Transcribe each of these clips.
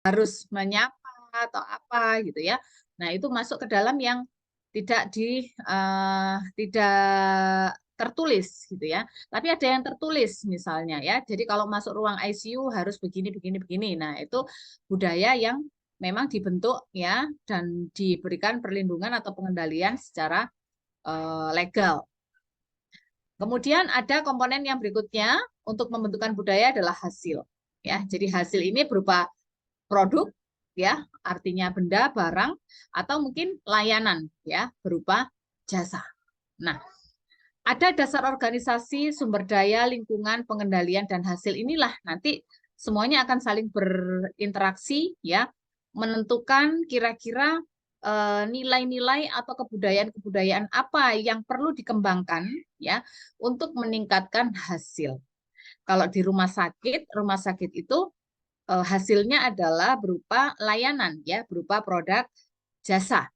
harus menyapa atau apa gitu ya. Nah, itu masuk ke dalam yang tidak tertulis gitu ya. Tapi ada yang tertulis misalnya ya. Jadi kalau masuk ruang ICU harus begini begini begini. Nah, itu budaya yang memang dibentuk ya dan diberikan perlindungan atau pengendalian secara legal. Kemudian ada komponen yang berikutnya untuk membentukkan budaya adalah hasil. Ya, jadi hasil ini berupa produk, ya, artinya benda, barang, atau mungkin layanan, ya, berupa jasa. Nah, ada dasar organisasi, sumber daya, lingkungan, pengendalian, dan hasil inilah nanti semuanya akan saling berinteraksi, ya, menentukan kira-kira nilai-nilai atau kebudayaan-kebudayaan apa yang perlu dikembangkan, ya, untuk meningkatkan hasil. Kalau di rumah sakit itu hasilnya adalah berupa layanan, ya, berupa produk jasa.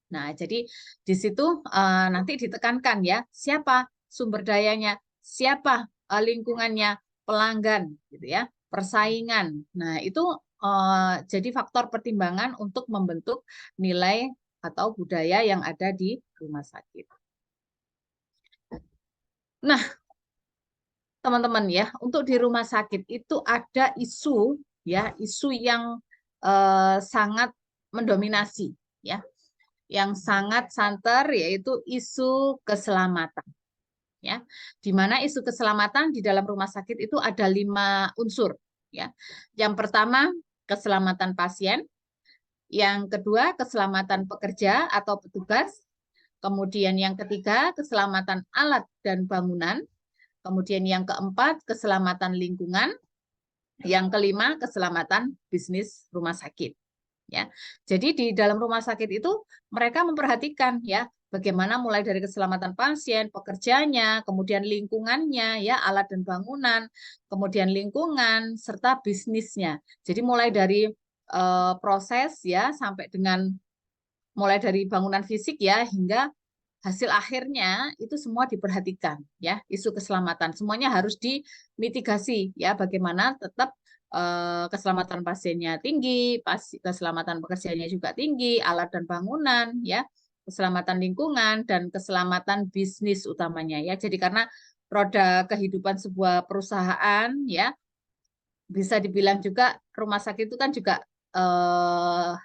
Nah, jadi di situ nanti ditekankan ya, siapa sumber dayanya, siapa lingkungannya, pelanggan, gitu ya, persaingan. Nah, itu jadi faktor pertimbangan untuk membentuk nilai atau budaya yang ada di rumah sakit. Nah, teman-teman ya, untuk di rumah sakit itu ada isu ya, isu yang sangat mendominasi ya, yang sangat santer yaitu isu keselamatan ya. Di mana isu keselamatan di dalam rumah sakit itu ada 5 unsur ya. Yang pertama keselamatan pasien, yang kedua keselamatan pekerja atau petugas, kemudian yang ketiga keselamatan alat dan bangunan, kemudian yang keempat keselamatan lingkungan, yang kelima keselamatan bisnis rumah sakit. Ya, jadi di dalam rumah sakit itu mereka memperhatikan ya bagaimana mulai dari keselamatan pasien, pekerjanya, kemudian lingkungannya ya alat dan bangunan, kemudian lingkungan serta bisnisnya. Jadi mulai dari proses ya sampai dengan mulai dari bangunan fisik ya hingga hasil akhirnya itu semua diperhatikan ya isu keselamatan semuanya harus dimitigasi ya bagaimana tetap keselamatan pasiennya tinggi, keselamatan pekerjaannya juga tinggi, alat dan bangunan ya, keselamatan lingkungan dan keselamatan bisnis utamanya ya. Jadi karena roda kehidupan sebuah perusahaan ya bisa dibilang juga rumah sakit itu kan juga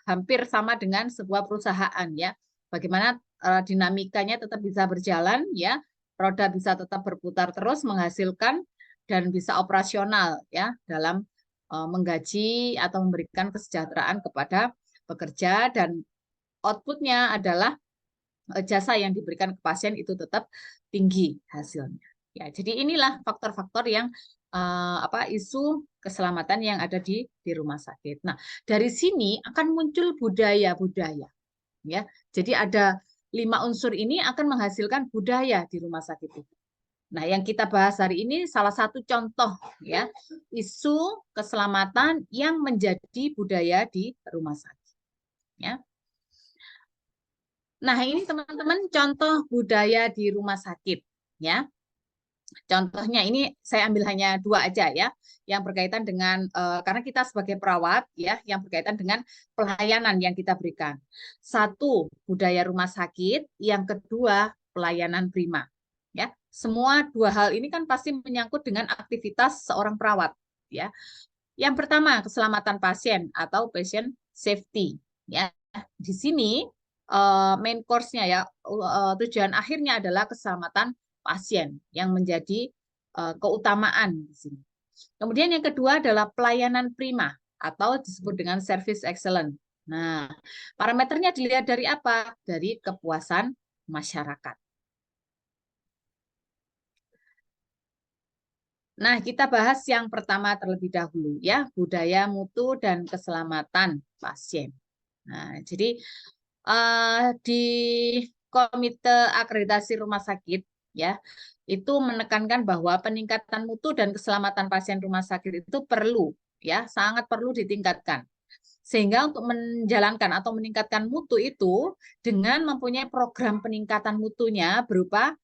hampir sama dengan sebuah perusahaan ya. Bagaimana dinamikanya tetap bisa berjalan ya, roda bisa tetap berputar terus menghasilkan dan bisa operasional ya dalam menggaji atau memberikan kesejahteraan kepada pekerja dan outputnya adalah jasa yang diberikan ke pasien itu tetap tinggi hasilnya. Ya, jadi inilah faktor-faktor yang isu keselamatan yang ada di rumah sakit. Nah, dari sini akan muncul budaya-budaya. Ya, jadi ada 5 unsur ini akan menghasilkan budaya di rumah sakit itu. Nah, yang kita bahas hari ini salah satu contoh ya isu keselamatan yang menjadi budaya di rumah sakit. Ya. Nah, ini teman-teman contoh budaya di rumah sakit ya. Contohnya ini saya ambil hanya 2 aja ya, yang berkaitan dengan karena kita sebagai perawat ya, yang berkaitan dengan pelayanan yang kita berikan. Satu, budaya rumah sakit, yang kedua pelayanan prima. Ya, semua 2 hal ini kan pasti menyangkut dengan aktivitas seorang perawat ya. Yang pertama, keselamatan pasien atau patient safety ya. Di sini main course-nya ya, tujuan akhirnya adalah keselamatan pasien yang menjadi keutamaan di sini. Kemudian yang kedua adalah pelayanan prima atau disebut dengan service excellent. Nah, parameternya dilihat dari apa? Dari kepuasan masyarakat. Nah, kita bahas yang pertama terlebih dahulu ya, budaya mutu dan keselamatan pasien. Nah, jadi di Komite Akreditasi Rumah Sakit ya itu menekankan bahwa peningkatan mutu dan keselamatan pasien rumah sakit itu perlu ya sangat perlu ditingkatkan sehingga untuk menjalankan atau meningkatkan mutu itu dengan mempunyai program peningkatan mutunya berupa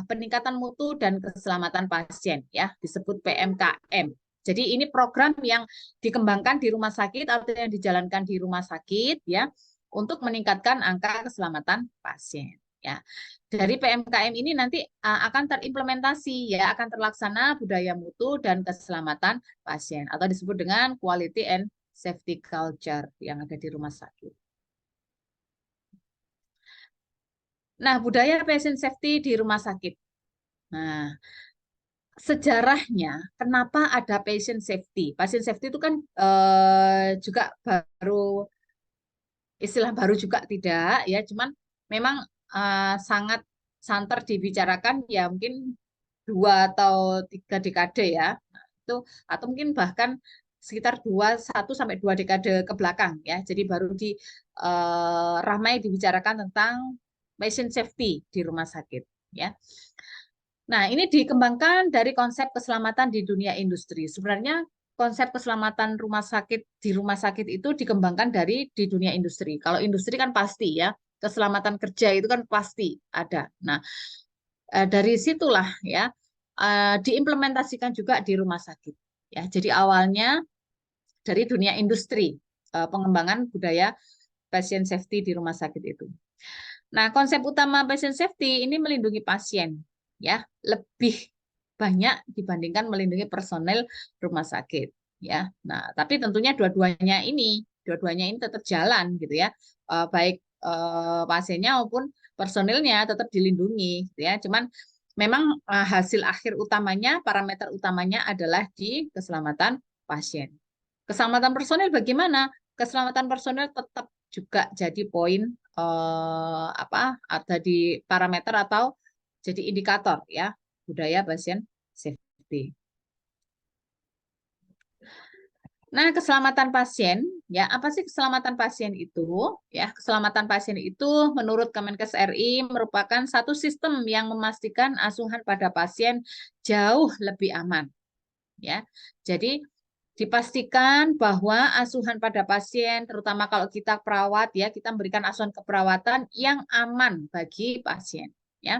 peningkatan mutu dan keselamatan pasien ya disebut PMKM. Jadi ini program yang dikembangkan di rumah sakit atau yang dijalankan di rumah sakit ya untuk meningkatkan angka keselamatan pasien ya. Dari PMKM ini nanti akan terimplementasi ya, akan terlaksana budaya mutu dan keselamatan pasien atau disebut dengan quality and safety culture yang ada di rumah sakit. Nah, budaya patient safety di rumah sakit. Nah, sejarahnya kenapa ada patient safety? Patient safety itu kan juga baru istilah baru juga tidak ya, cuman memang sangat santer dibicarakan ya mungkin 2 atau 3 dekade ya. Nah, itu atau mungkin bahkan sekitar 1 sampai 2 dekade ke belakang ya. Jadi baru ramai dibicarakan tentang patient safety di rumah sakit ya. Nah, ini dikembangkan dari konsep keselamatan di dunia industri. Sebenarnya konsep keselamatan di rumah sakit itu dikembangkan di dunia industri. Kalau industri kan pasti ya, keselamatan kerja itu kan pasti ada. Nah, dari situlah ya diimplementasikan juga di rumah sakit. Ya, jadi awalnya dari dunia industri pengembangan budaya patient safety di rumah sakit itu. Nah, konsep utama patient safety ini melindungi pasien ya, lebih banyak dibandingkan melindungi personel rumah sakit ya. Nah, tapi tentunya dua-duanya ini tetap jalan gitu ya. Baik pasiennya maupun personilnya tetap dilindungi gitu ya. Cuman memang hasil akhir utamanya, parameter utamanya adalah di keselamatan pasien. Keselamatan personil bagaimana? Keselamatan personil tetap juga jadi poin ada di parameter atau jadi indikator ya budaya pasien safety. Nah, keselamatan pasien ya, apa sih keselamatan pasien itu? Ya, keselamatan pasien itu menurut Kemenkes RI merupakan satu sistem yang memastikan asuhan pada pasien jauh lebih aman. Ya. Jadi dipastikan bahwa asuhan pada pasien, terutama kalau kita perawat ya, kita memberikan asuhan keperawatan yang aman bagi pasien. Ya.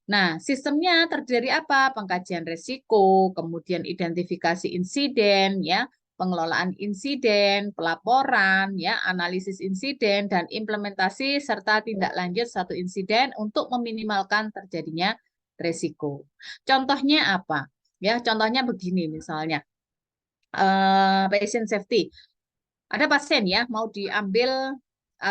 Nah, sistemnya terdiri apa? Pengkajian risiko, kemudian identifikasi insiden, ya, pengelolaan insiden, pelaporan, ya, analisis insiden, dan implementasi serta tindak lanjut satu insiden untuk meminimalkan terjadinya risiko. Contohnya apa? Ya, contohnya begini misalnya, patient safety. Ada pasien ya mau diambil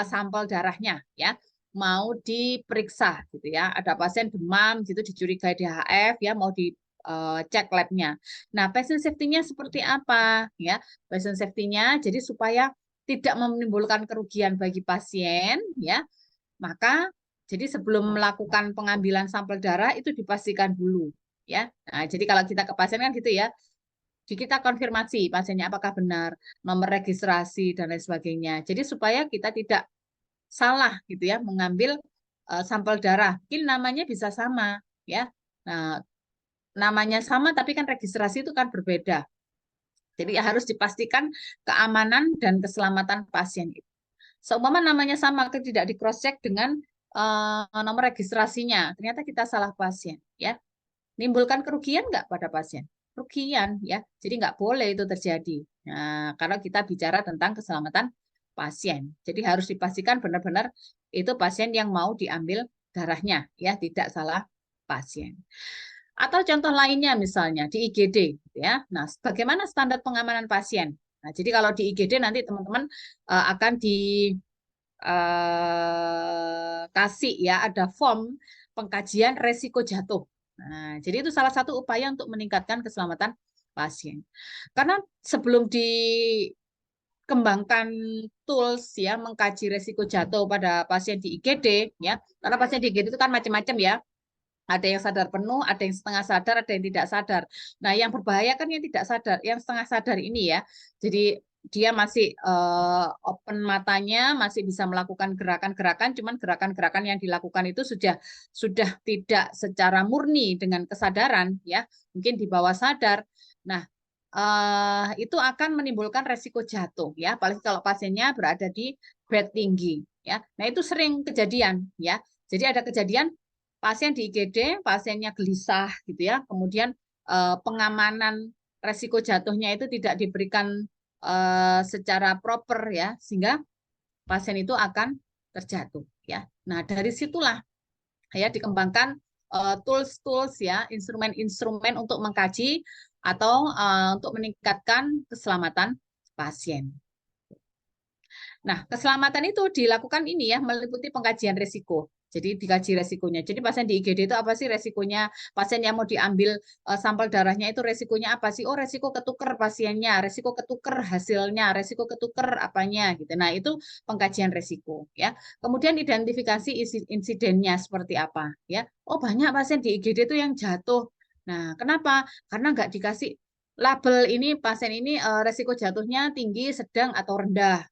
sampel darahnya ya, mau diperiksa gitu ya. Ada pasien demam gitu dicurigai DHF ya, mau dicek labnya. Nah, patient safety-nya seperti apa ya? Patient safety-nya jadi supaya tidak menimbulkan kerugian bagi pasien ya, maka jadi sebelum melakukan pengambilan sampel darah itu dipastikan dulu ya. Nah, jadi kalau kita ke pasien kan gitu ya, kita konfirmasi pasiennya apakah benar, nomor registrasi dan lain sebagainya. Jadi supaya kita tidak salah gitu ya mengambil sampel darah. Mungkin namanya bisa sama ya. Nah, namanya sama tapi kan registrasi itu kan berbeda. Jadi harus dipastikan keamanan dan keselamatan pasien itu. Seumpama namanya sama, tidak di cross check dengan nomor registrasinya, ternyata kita salah pasien ya. Nimbulkan kerugian nggak pada pasien? Kerugian ya, jadi nggak boleh itu terjadi. Nah, karena kita bicara tentang keselamatan pasien, jadi harus dipastikan benar-benar itu pasien yang mau diambil darahnya, ya tidak salah pasien. Atau contoh lainnya misalnya di IGD, ya. Nah, bagaimana standar pengamanan pasien? Nah, jadi kalau di IGD nanti teman-teman akan kasih ya ada form pengkajian resiko jatuh. Nah, jadi itu salah satu upaya untuk meningkatkan keselamatan pasien. Karena sebelum dikembangkan tools ya mengkaji resiko jatuh pada pasien di IGD ya, karena pasien di IGD itu kan macam-macam ya. Ada yang sadar penuh, ada yang setengah sadar, ada yang tidak sadar. Nah, yang berbahaya kan yang tidak sadar, yang setengah sadar ini ya. Jadi dia masih open matanya, masih bisa melakukan gerakan-gerakan, cuman gerakan-gerakan yang dilakukan itu sudah tidak secara murni dengan kesadaran, ya, mungkin di bawah sadar. Nah, itu akan menimbulkan resiko jatuh, ya, apalagi kalau pasiennya berada di bed tinggi, ya. Nah, itu sering kejadian, ya. Jadi ada kejadian pasien di IGD, pasiennya gelisah, gitu ya, kemudian pengamanan resiko jatuhnya itu tidak diberikan secara proper ya, sehingga pasien itu akan terjatuh ya. Nah, dari situlah ya dikembangkan tools-tools ya, instrumen-instrumen untuk mengkaji atau untuk meningkatkan keselamatan pasien. Nah, keselamatan itu dilakukan ini ya, meliputi pengkajian risiko. Jadi dikaji resikonya. Jadi pasien di IGD itu apa sih resikonya? Pasien yang mau diambil sampel darahnya itu resikonya apa sih? Oh, resiko ketuker pasiennya, resiko ketuker hasilnya, resiko ketuker apanya gitu. Nah, itu pengkajian resiko ya. Kemudian identifikasi insidennya seperti apa ya. Oh, banyak pasien di IGD itu yang jatuh. Nah, kenapa? Karena nggak dikasih label ini pasien ini resiko jatuhnya tinggi, sedang atau rendah.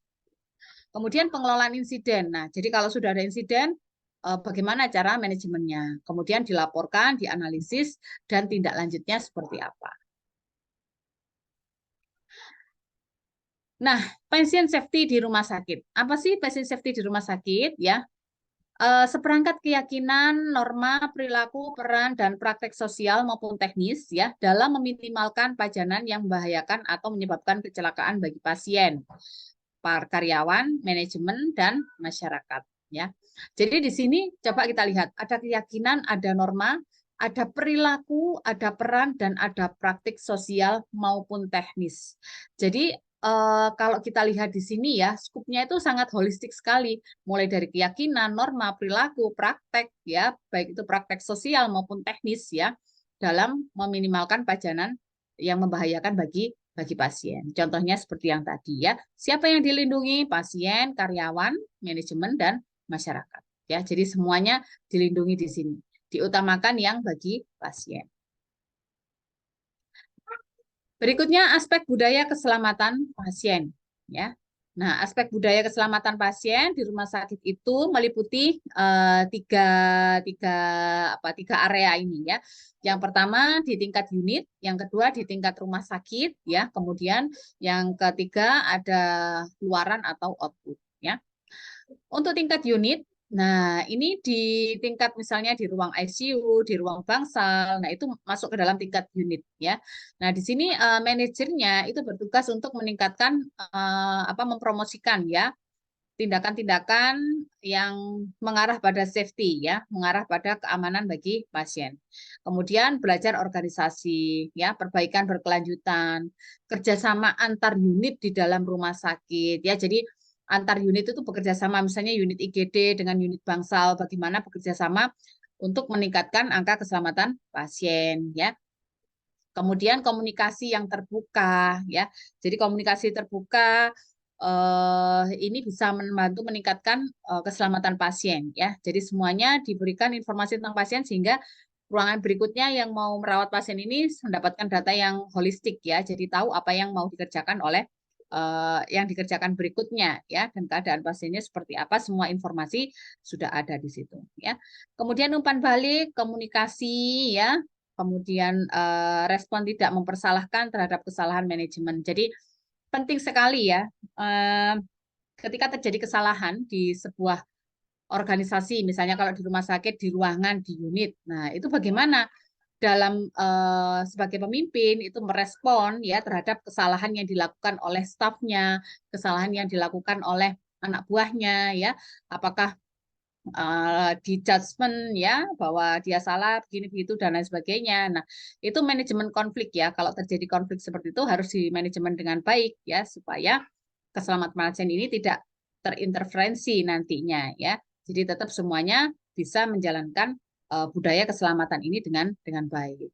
Kemudian pengelolaan insiden. Nah, jadi kalau sudah ada insiden, bagaimana cara manajemennya? Kemudian dilaporkan, dianalisis, dan tindak lanjutnya seperti apa. Nah, patient safety di rumah sakit. Apa sih patient safety di rumah sakit? Ya, seperangkat keyakinan, norma, perilaku, peran, dan praktek sosial maupun teknis ya dalam meminimalkan pajanan yang membahayakan atau menyebabkan kecelakaan bagi pasien, para karyawan, manajemen, dan masyarakat. Ya, jadi di sini coba kita lihat ada keyakinan, ada norma, ada perilaku, ada peran, dan ada praktik sosial maupun teknis. Jadi kalau kita lihat di sini ya, skupnya itu sangat holistik sekali, mulai dari keyakinan, norma, perilaku, praktek ya, baik itu praktek sosial maupun teknis ya, dalam meminimalkan pajanan yang membahayakan bagi pasien. Contohnya seperti yang tadi ya, siapa yang dilindungi? Pasien, karyawan, manajemen, dan masyarakat. Ya, jadi semuanya dilindungi di sini. Diutamakan yang bagi pasien. Berikutnya aspek budaya keselamatan pasien. Ya, nah aspek budaya keselamatan pasien di rumah sakit itu meliputi tiga area ini ya. Yang pertama di tingkat unit, yang kedua di tingkat rumah sakit, ya. Kemudian yang ketiga ada luaran atau output, ya. Untuk tingkat unit, nah ini di tingkat misalnya di ruang ICU, di ruang bangsal, nah itu masuk ke dalam tingkat unit ya. Nah di sini manajernya itu bertugas untuk meningkatkan mempromosikan ya tindakan-tindakan yang mengarah pada safety ya, mengarah pada keamanan bagi pasien. Kemudian belajar organisasi ya, perbaikan berkelanjutan, kerjasama antar unit di dalam rumah sakit ya. Jadi antar unit itu bekerja sama, misalnya unit IGD dengan unit bangsal, bagaimana bekerja sama untuk meningkatkan angka keselamatan pasien ya. Kemudian komunikasi yang terbuka ya. Jadi komunikasi terbuka ini bisa membantu meningkatkan keselamatan pasien ya. Jadi semuanya diberikan informasi tentang pasien sehingga ruangan berikutnya yang mau merawat pasien ini mendapatkan data yang holistik ya. Jadi tahu apa yang mau dikerjakan oleh yang dikerjakan berikutnya ya, dan keadaan pasiennya seperti apa, semua informasi sudah ada di situ ya. Kemudian umpan balik, komunikasi ya, kemudian respon tidak mempersalahkan terhadap kesalahan manajemen. Jadi penting sekali ya ketika terjadi kesalahan di sebuah organisasi, misalnya kalau di rumah sakit, di ruangan, di unit. Nah, itu bagaimana dalam sebagai pemimpin itu merespon ya terhadap kesalahan yang dilakukan oleh stafnya, kesalahan yang dilakukan oleh anak buahnya ya. Apakah di judgement ya bahwa dia salah begini begitu dan lain sebagainya. Nah, itu manajemen konflik ya. Kalau terjadi konflik seperti itu harus di manajemen dengan baik ya supaya keselamatan pasien ini tidak terinterferensi nantinya ya. Jadi tetap semuanya bisa menjalankan budaya keselamatan ini dengan baik.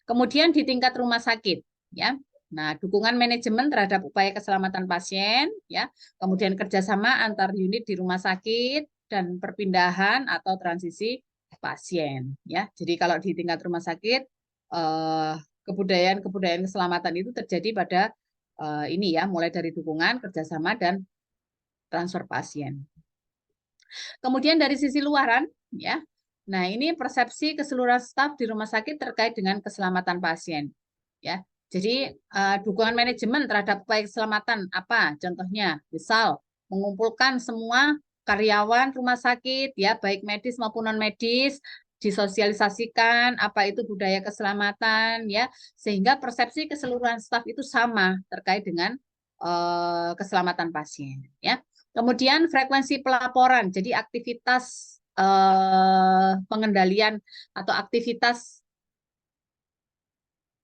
Kemudian di tingkat rumah sakit ya. Nah, dukungan manajemen terhadap upaya keselamatan pasien ya, kemudian kerjasama antar unit di rumah sakit dan perpindahan atau transisi pasien ya. Jadi kalau di tingkat rumah sakit kebudayaan keselamatan itu terjadi pada ini ya, mulai dari dukungan, kerjasama, dan transfer pasien. Kemudian dari sisi luaran, ya, nah ini persepsi keseluruhan staf di rumah sakit terkait dengan keselamatan pasien, ya. Jadi dukungan manajemen terhadap upaya keselamatan apa? Contohnya, misal mengumpulkan semua karyawan rumah sakit, ya, baik medis maupun non medis disosialisasikan apa itu budaya keselamatan ya, sehingga persepsi keseluruhan staf itu sama terkait dengan keselamatan pasien ya. Kemudian frekuensi pelaporan, jadi aktivitas pengendalian atau aktivitas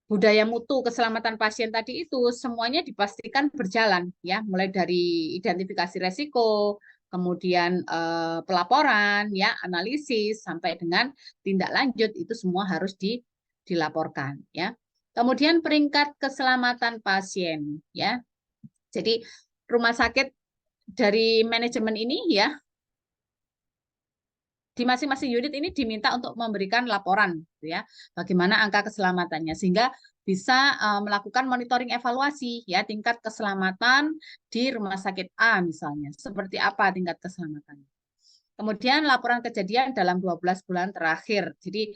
budaya mutu keselamatan pasien tadi itu semuanya dipastikan berjalan ya, mulai dari identifikasi resiko, kemudian pelaporan ya, analisis sampai dengan tindak lanjut itu semua harus dilaporkan ya. Kemudian peringkat keselamatan pasien ya. Jadi rumah sakit dari manajemen ini ya, di masing-masing unit ini diminta untuk memberikan laporan ya, bagaimana angka keselamatannya, sehingga bisa melakukan monitoring evaluasi ya, tingkat keselamatan di rumah sakit A misalnya, seperti apa tingkat keselamatannya. Kemudian laporan kejadian dalam 12 bulan terakhir. Jadi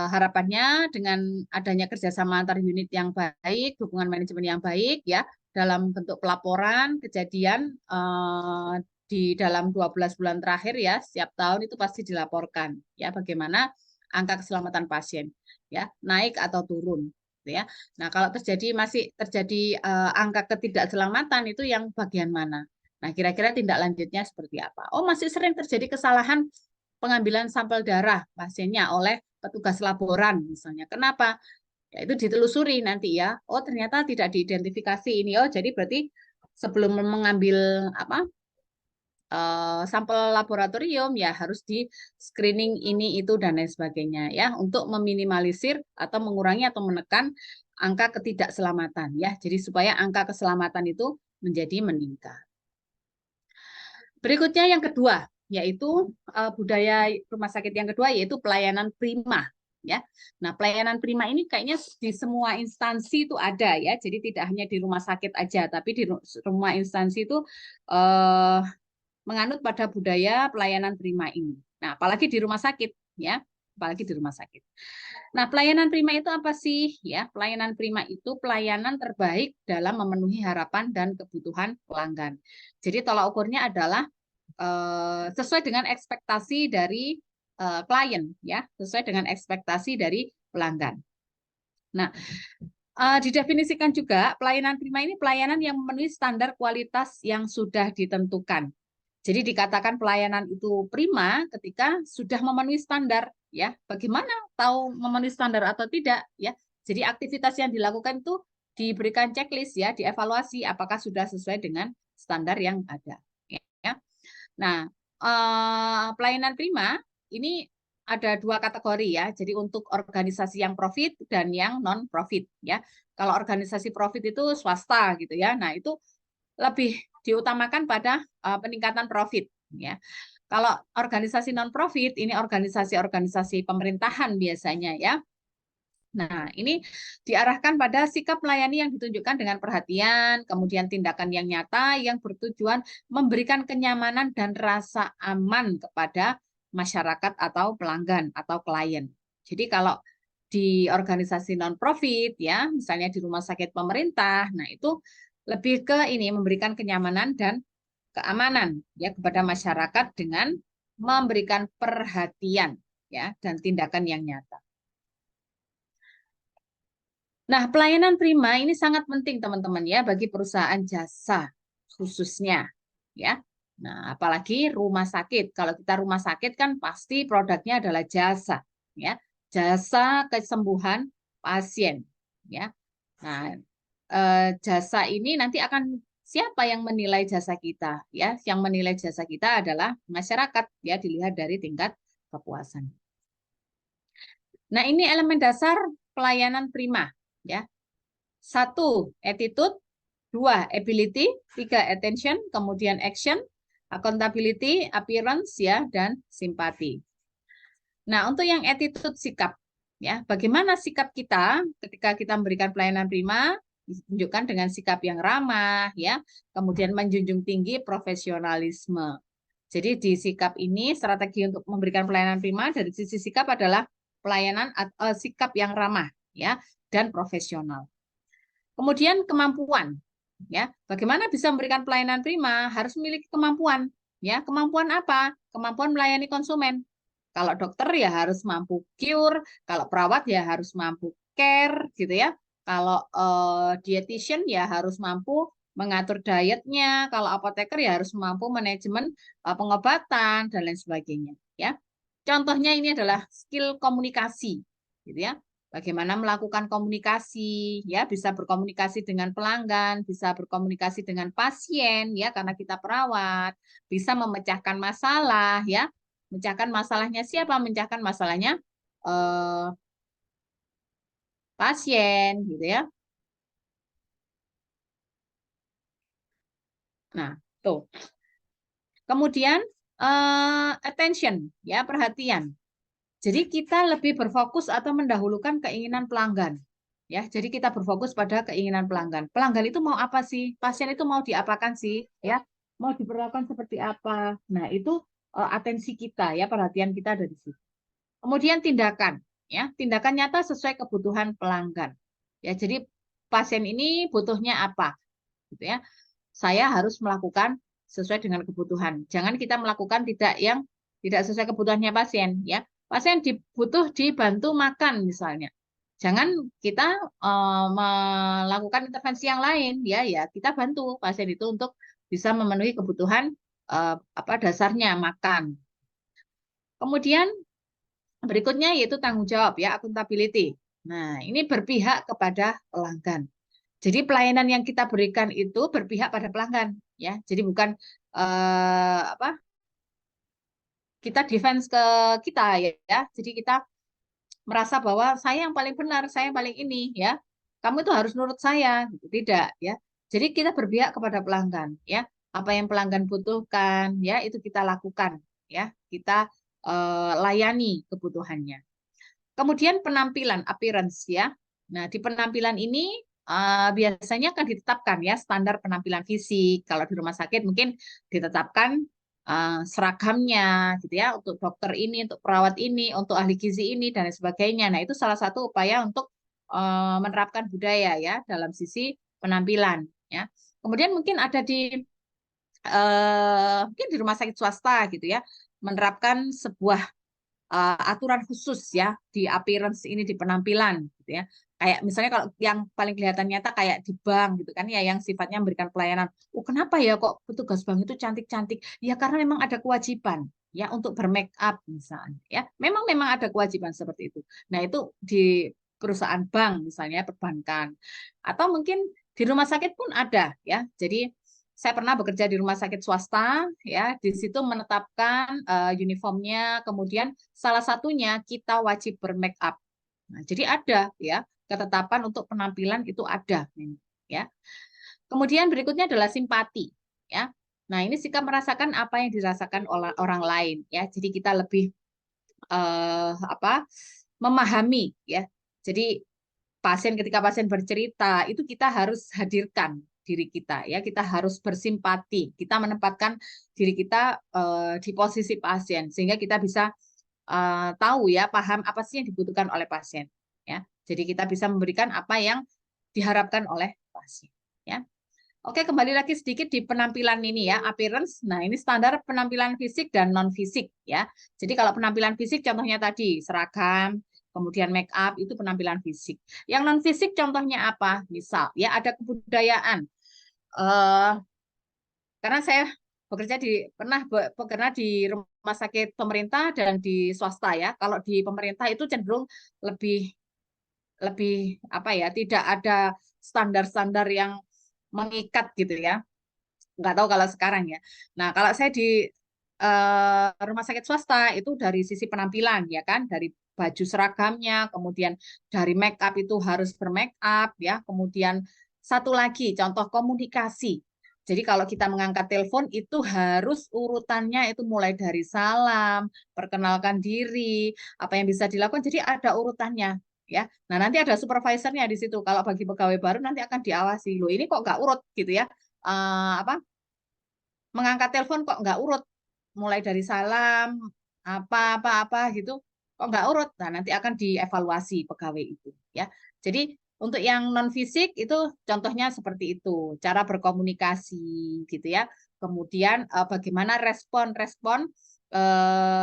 harapannya dengan adanya kerjasama antar unit yang baik, dukungan manajemen yang baik ya, dalam bentuk pelaporan kejadian di dalam 12 bulan terakhir ya, setiap tahun itu pasti dilaporkan ya, bagaimana angka keselamatan pasien ya, naik atau turun ya. Nah, kalau masih terjadi angka ketidakselamatan itu yang bagian mana? Nah, kira-kira tindak lanjutnya seperti apa? Oh, masih sering terjadi kesalahan pengambilan sampel darah pasiennya oleh petugas laboran misalnya. Kenapa? Ya, itu ditelusuri nanti ya. Oh, ternyata tidak diidentifikasi ini. Oh, jadi berarti sebelum mengambil sampel laboratorium ya harus di screening ini itu dan lain sebagainya ya, untuk meminimalisir atau mengurangi atau menekan angka ketidakselamatan ya. Jadi supaya angka keselamatan itu menjadi meningkat. Berikutnya yang kedua, yaitu budaya rumah sakit yang kedua, yaitu pelayanan prima. Ya, nah pelayanan prima ini kayaknya di semua instansi itu ada ya. Jadi tidak hanya di rumah sakit aja, tapi di semua instansi itu menganut pada budaya pelayanan prima ini. Nah, apalagi di rumah sakit ya, apalagi di rumah sakit. Nah, pelayanan prima itu apa sih? Ya, pelayanan prima itu pelayanan terbaik dalam memenuhi harapan dan kebutuhan pelanggan. Jadi tolak ukurnya adalah sesuai dengan ekspektasi dari klien, ya, sesuai dengan ekspektasi dari pelanggan. Nah, didefinisikan juga pelayanan prima ini pelayanan yang memenuhi standar kualitas yang sudah ditentukan. Jadi dikatakan pelayanan itu prima ketika sudah memenuhi standar, ya. Bagaimana tahu memenuhi standar atau tidak, ya? Jadi aktivitas yang dilakukan itu diberikan checklist ya, dievaluasi apakah sudah sesuai dengan standar yang ada, ya. Nah, pelayanan prima ini ada dua kategori ya. Jadi untuk organisasi yang profit dan yang non profit ya. Kalau organisasi profit itu swasta gitu ya. Nah, itu lebih diutamakan pada peningkatan profit ya. Kalau organisasi non profit ini organisasi-organisasi pemerintahan biasanya ya. Nah, ini diarahkan pada sikap melayani yang ditunjukkan dengan perhatian, kemudian tindakan yang nyata yang bertujuan memberikan kenyamanan dan rasa aman kepada masyarakat atau pelanggan atau klien. Jadi kalau di organisasi non profit ya, misalnya di rumah sakit pemerintah, nah itu lebih ke ini memberikan kenyamanan dan keamanan ya kepada masyarakat dengan memberikan perhatian ya dan tindakan yang nyata. Nah, pelayanan prima ini sangat penting teman-teman ya bagi perusahaan jasa khususnya ya. Nah, apalagi rumah sakit. Kalau kita rumah sakit kan pasti produknya adalah jasa ya. Jasa kesembuhan pasien ya. Nah, jasa ini nanti akan siapa yang menilai jasa kita ya? Yang menilai jasa kita adalah masyarakat ya, dilihat dari tingkat kepuasan. Nah, ini elemen dasar pelayanan prima ya. 1, attitude, 2, ability, 3, attention, kemudian action, accountability, appearance ya, dan simpati. Nah, untuk yang attitude sikap ya, bagaimana sikap kita ketika kita memberikan pelayanan prima? Ditunjukkan dengan sikap yang ramah ya, kemudian menjunjung tinggi profesionalisme. Jadi di sikap ini strategi untuk memberikan pelayanan prima dari sisi sikap adalah pelayanan sikap yang ramah ya dan profesional. Kemudian kemampuan ya. Bagaimana bisa memberikan pelayanan prima? Harus memiliki kemampuan ya. Kemampuan apa? Kemampuan melayani konsumen Kalau dokter ya harus mampu cure, kalau perawat ya harus mampu care gitu ya. Kalau dietitian ya harus mampu mengatur dietnya, kalau apoteker ya harus mampu manajemen pengobatan dan lain sebagainya ya. Contohnya ini adalah skill komunikasi gitu ya. Bagaimana melakukan komunikasi ya, bisa berkomunikasi dengan pelanggan, bisa berkomunikasi dengan pasien ya karena kita perawat, bisa memecahkan masalah ya. Memecahkan masalahnya siapa? Memecahkan masalahnya eh, pasien gitu ya. Nah, tuh. Kemudian attention ya, perhatian. Jadi kita lebih berfokus atau mendahulukan keinginan pelanggan. Ya, jadi kita berfokus pada keinginan pelanggan. Pelanggan itu mau apa sih? Pasien itu mau diapakan sih? Ya, mau diperlakukan seperti apa? Nah, itu atensi kita ya, perhatian kita dari situ. Kemudian tindakan, ya, tindakan nyata sesuai kebutuhan pelanggan. Ya, jadi pasien ini butuhnya apa? Gitu ya. Saya harus melakukan sesuai dengan kebutuhan. Jangan kita melakukan tidak sesuai kebutuhannya pasien, ya. Pasien butuh dibantu makan misalnya. Jangan kita melakukan intervensi yang lain, ya, ya. Kita bantu pasien itu untuk bisa memenuhi kebutuhan apa dasarnya makan. Kemudian berikutnya yaitu tanggung jawab ya, accountability. Nah, ini berpihak kepada pelanggan. Jadi pelayanan yang kita berikan itu berpihak pada pelanggan ya. Jadi bukan apa kita defense ke kita ya. Jadi kita merasa bahwa saya yang paling benar, saya yang paling ini ya. Kamu itu harus nurut saya, gitu. Tidak ya. Jadi kita berpihak kepada pelanggan ya. Apa yang pelanggan butuhkan ya itu kita lakukan ya. Kita layani kebutuhannya. Kemudian penampilan, appearance ya. Nah, di penampilan ini biasanya akan ditetapkan ya standar penampilan fisik. Kalau di rumah sakit mungkin ditetapkan seragamnya gitu ya untuk dokter ini, untuk perawat ini, untuk ahli gizi ini dan lain sebagainya. Nah, itu salah satu upaya untuk menerapkan budaya ya dalam sisi penampilan ya. Kemudian mungkin ada di mungkin di rumah sakit swasta gitu ya, menerapkan sebuah aturan khusus ya di appearance ini di penampilan gitu ya. Kayak misalnya kalau yang paling kelihatan nyata kayak di bank gitu kan ya yang sifatnya memberikan pelayanan. Oh, kenapa ya kok petugas bank itu cantik-cantik? Ya karena memang ada kewajiban ya untuk bermake up misalnya ya. Memang ada kewajiban seperti itu. Nah, itu di perusahaan bank misalnya perbankan atau mungkin di rumah sakit pun ada ya. Jadi saya pernah bekerja di rumah sakit swasta, ya, di situ menetapkan uniformnya, kemudian salah satunya kita wajib bermake up. Nah, jadi ada ya ketetapan untuk penampilan itu ada, ya. Kemudian berikutnya adalah simpati, ya. Nah, ini sikap merasakan apa yang dirasakan oleh orang lain, ya. Jadi kita lebih apa memahami, ya. Jadi ketika pasien bercerita itu kita harus hadirkan diri kita ya kita harus bersimpati kita menempatkan diri kita di posisi pasien sehingga kita bisa tahu ya paham apa sih yang dibutuhkan oleh pasien ya jadi kita bisa memberikan apa yang diharapkan oleh pasien ya. Oke, kembali lagi sedikit di penampilan ini ya, appearance. Nah, ini standar penampilan fisik dan non fisik ya. Jadi kalau penampilan fisik contohnya tadi seragam, kemudian make up itu penampilan fisik. Yang non fisik contohnya apa? Misal ya ada kebudayaan. Eh karena saya pernah bekerja di rumah sakit pemerintah dan di swasta ya. Kalau di pemerintah itu cenderung lebih lebih apa ya, tidak ada standar-standar yang mengikat gitu ya. Nggak tahu kalau sekarang ya. Nah, kalau saya di rumah sakit swasta itu dari sisi penampilan ya kan, dari baju seragamnya, kemudian dari make up itu harus bermake up ya, kemudian satu lagi contoh komunikasi. Jadi kalau kita mengangkat telepon itu harus urutannya itu mulai dari salam, perkenalkan diri, apa yang bisa dilakukan. Jadi ada urutannya ya. Nah, nanti ada supervisornya di situ. Kalau bagi pegawai baru nanti akan diawasi. Loh, ini kok nggak urut gitu ya. Apa mengangkat telepon kok nggak urut mulai dari salam apa gitu kok nggak urut nah nanti akan dievaluasi pegawai itu ya jadi untuk yang non fisik itu contohnya seperti itu cara berkomunikasi gitu ya kemudian bagaimana respon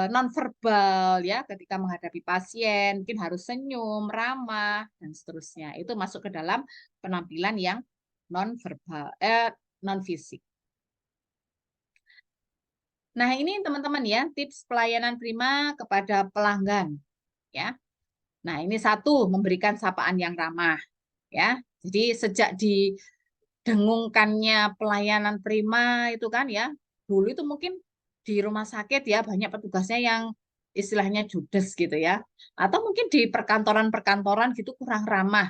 nonverbal ya ketika menghadapi pasien, mungkin harus senyum, ramah dan seterusnya. Itu masuk ke dalam penampilan yang nonverbal, non fisik. Nah, ini teman-teman ya, tips pelayanan prima kepada pelanggan ya. Nah, ini satu, memberikan sapaan yang ramah ya. Jadi sejak didengungkannya pelayanan prima itu kan ya, dulu itu mungkin di rumah sakit ya banyak petugasnya yang istilahnya judes gitu ya. Atau mungkin di perkantoran-perkantoran gitu kurang ramah.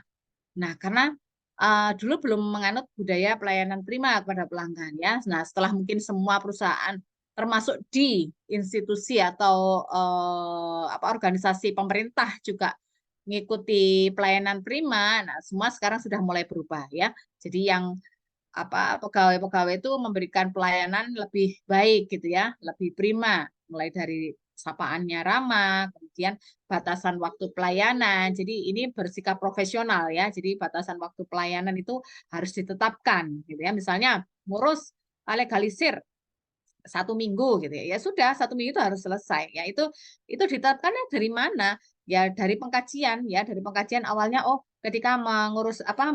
Nah, karena dulu belum menganut budaya pelayanan prima kepada pelanggan ya. Nah, setelah mungkin semua perusahaan termasuk di institusi atau apa organisasi pemerintah juga mengikuti pelayanan prima, nah semua sekarang sudah mulai berubah ya. Jadi yang apa pegawai-pegawai itu memberikan pelayanan lebih baik gitu ya, lebih prima, mulai dari sapaannya ramah, kemudian batasan waktu pelayanan. Jadi ini bersikap profesional ya. Jadi batasan waktu pelayanan itu harus ditetapkan gitu ya. Misalnya ngurus legalisir 1 minggu gitu ya. Ya sudah 1 minggu itu harus selesai. Ya itu ditetapkannya dari mana? Ya dari pengkajian ya, dari pengkajian awalnya oh ketika mengurus apa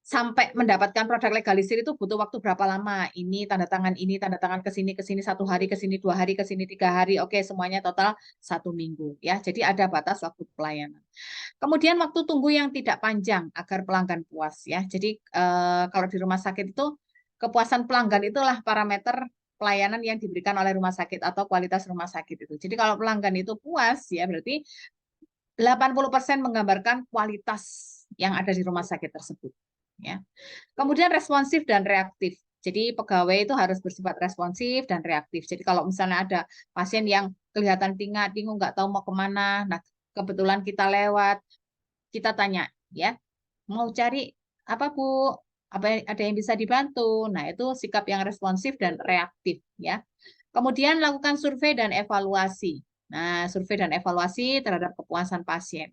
sampai mendapatkan produk legalisir itu butuh waktu berapa lama? Ini tanda tangan ke sini 1 hari, ke sini 2 hari, ke sini 3 hari. Oke, semuanya total 1 minggu ya. Jadi ada batas waktu pelayanan. Kemudian waktu tunggu yang tidak panjang agar pelanggan puas ya. Jadi kalau di rumah sakit itu kepuasan pelanggan itulah parameter pelayanan yang diberikan oleh rumah sakit atau kualitas rumah sakit itu. Jadi kalau pelanggan itu puas ya berarti 80% menggambarkan kualitas yang ada di rumah sakit tersebut. Ya. Kemudian responsif dan reaktif. Jadi pegawai itu harus bersifat responsif dan reaktif. Jadi kalau misalnya ada pasien yang kelihatan bingung, nggak tahu mau kemana, nah kebetulan kita lewat, kita tanya, ya mau cari apa Bu? Apa ada yang bisa dibantu? Nah itu sikap yang responsif dan reaktif, ya. Kemudian lakukan survei dan evaluasi. Nah survei dan evaluasi terhadap kepuasan pasien.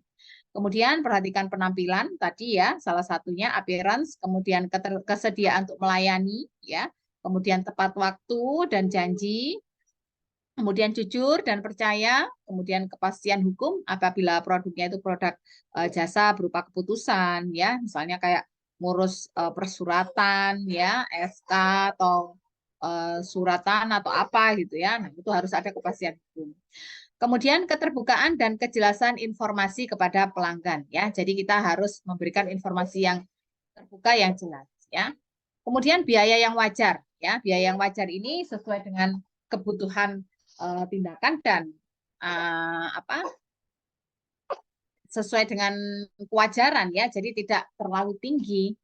Kemudian perhatikan penampilan tadi ya, salah satunya appearance, kemudian kesediaan untuk melayani ya, kemudian tepat waktu dan janji, kemudian jujur dan percaya, kemudian kepastian hukum apabila produknya itu produk jasa berupa keputusan ya, misalnya kayak ngurus persuratan ya, SK atau suratan atau apa gitu ya. Nah, itu harus ada kepastian hukum. Kemudian keterbukaan dan kejelasan informasi kepada pelanggan ya. Jadi kita harus memberikan informasi yang terbuka yang jelas ya. Kemudian biaya yang wajar ya. Biaya yang wajar ini sesuai dengan kebutuhan tindakan dan apa sesuai dengan kewajaran ya. Jadi tidak terlalu tinggi.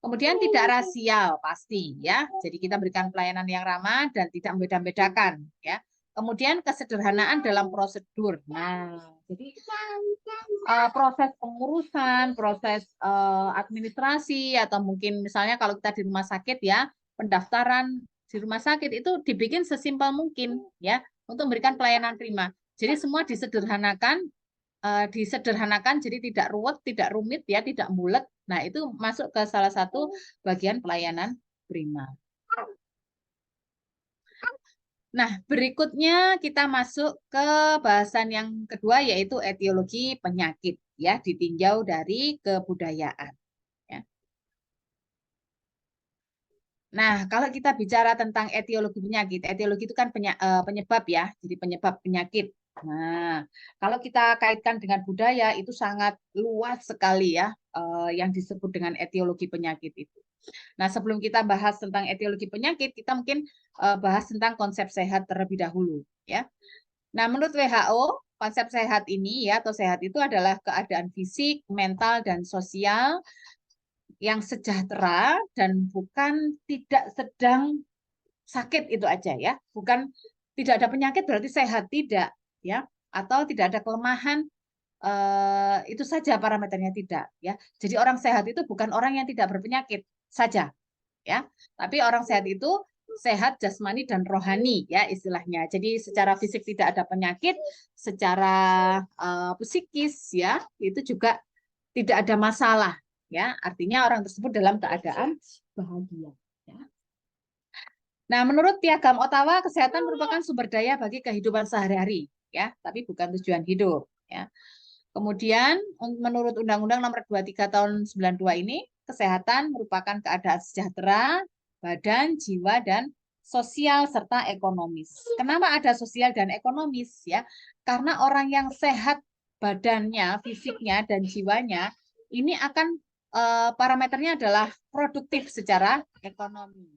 Kemudian tidak rasial pasti ya. Jadi kita berikan pelayanan yang ramah dan tidak membeda-bedakan ya. Kemudian kesederhanaan dalam prosedur. Nah, jadi proses pengurusan, proses administrasi atau mungkin misalnya kalau kita di rumah sakit ya, pendaftaran di rumah sakit itu dibikin sesimpel mungkin ya untuk memberikan pelayanan prima. Jadi semua disederhanakan jadi tidak ruwet, tidak rumit ya, tidak bulat. Nah, itu masuk ke salah satu bagian pelayanan prima. Nah, berikutnya kita masuk ke bahasan yang kedua yaitu etiologi penyakit ya, ditinjau dari kebudayaan ya. Nah, kalau kita bicara tentang etiologi penyakit, etiologi itu kan penyebab ya, jadi penyebab penyakit. Nah, kalau kita kaitkan dengan budaya itu sangat luas sekali ya yang disebut dengan etiologi penyakit itu. Nah, sebelum kita bahas tentang etiologi penyakit, kita mungkin bahas tentang konsep sehat terlebih dahulu ya. Nah, menurut WHO, konsep sehat ini ya atau sehat itu adalah keadaan fisik, mental dan sosial yang sejahtera dan bukan tidak sedang sakit itu aja ya. Bukan tidak ada penyakit berarti sehat tidak ya atau tidak ada kelemahan itu saja parameternya tidak ya. Jadi orang sehat itu bukan orang yang tidak berpenyakit saja ya. Tapi orang sehat itu sehat jasmani dan rohani ya istilahnya. Jadi secara fisik tidak ada penyakit, secara psikis ya itu juga tidak ada masalah ya. Artinya orang tersebut dalam keadaan bahagia ya. Nah, menurut Piagam Ottawa, kesehatan merupakan sumber daya bagi kehidupan sehari-hari, ya, tapi bukan tujuan hidup, ya. Kemudian, menurut Undang-Undang Nomor 23 Tahun 92 ini, kesehatan merupakan keadaan sejahtera, badan, jiwa, dan sosial serta ekonomis. Kenapa ada sosial dan ekonomis, ya? Karena orang yang sehat badannya, fisiknya, dan jiwanya, ini akan parameternya adalah produktif secara ekonomi.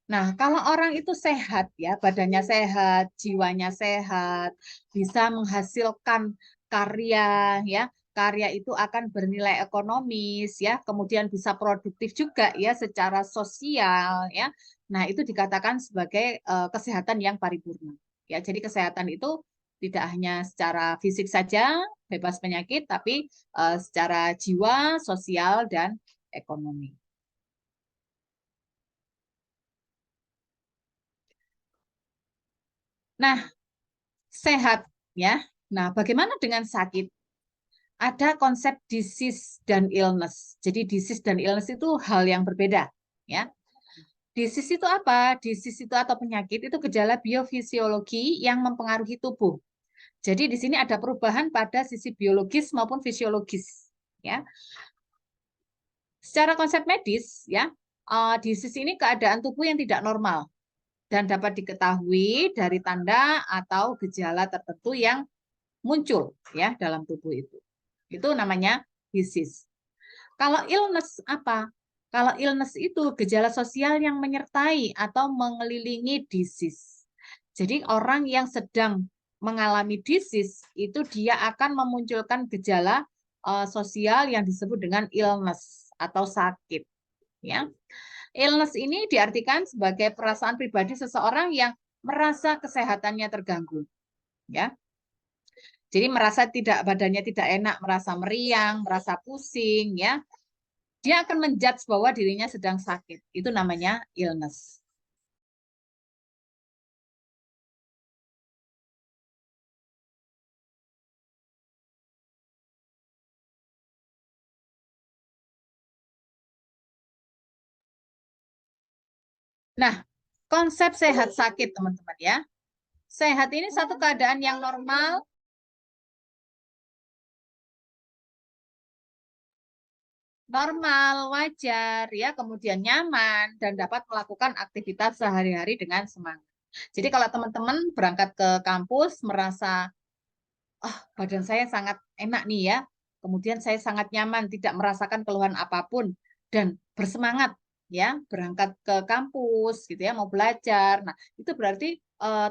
Nah, kalau orang itu sehat ya, badannya sehat, jiwanya sehat, bisa menghasilkan karya ya. Karya itu akan bernilai ekonomis ya, kemudian bisa produktif juga ya secara sosial ya. Nah, itu dikatakan sebagai kesehatan yang paripurna. Ya, jadi kesehatan itu tidak hanya secara fisik saja bebas penyakit, tapi secara jiwa, sosial dan ekonomi. Nah, sehat ya. Nah, bagaimana dengan sakit? Ada konsep disease dan illness. Jadi disease dan illness itu hal yang berbeda ya. Disease itu apa? Disease itu atau penyakit itu gejala biofisiologi yang mempengaruhi tubuh. Jadi di sini ada perubahan pada sisi biologis maupun fisiologis ya. Secara konsep medis ya, disease ini keadaan tubuh yang tidak normal dan dapat diketahui dari tanda atau gejala tertentu yang muncul ya dalam tubuh itu. Itu namanya disease. Kalau illness apa? Kalau illness itu gejala sosial yang menyertai atau mengelilingi disease. Jadi orang yang sedang mengalami disease itu dia akan memunculkan gejala sosial yang disebut dengan illness atau sakit. Ya, illness ini diartikan sebagai perasaan pribadi seseorang yang merasa kesehatannya terganggu. Ya, jadi merasa tidak badannya tidak enak, merasa meriang, merasa pusing, ya. Dia akan menjudge bahwa dirinya sedang sakit. Itu namanya illness. Nah, konsep sehat sakit, teman-teman ya. Sehat ini satu keadaan yang normal, wajar, ya, kemudian nyaman dan dapat melakukan aktivitas sehari-hari dengan semangat. Jadi kalau teman-teman berangkat ke kampus merasa badan saya sangat enak nih ya. Kemudian saya sangat nyaman, tidak merasakan keluhan apapun dan bersemangat ya berangkat ke kampus gitu ya mau belajar. Nah, itu berarti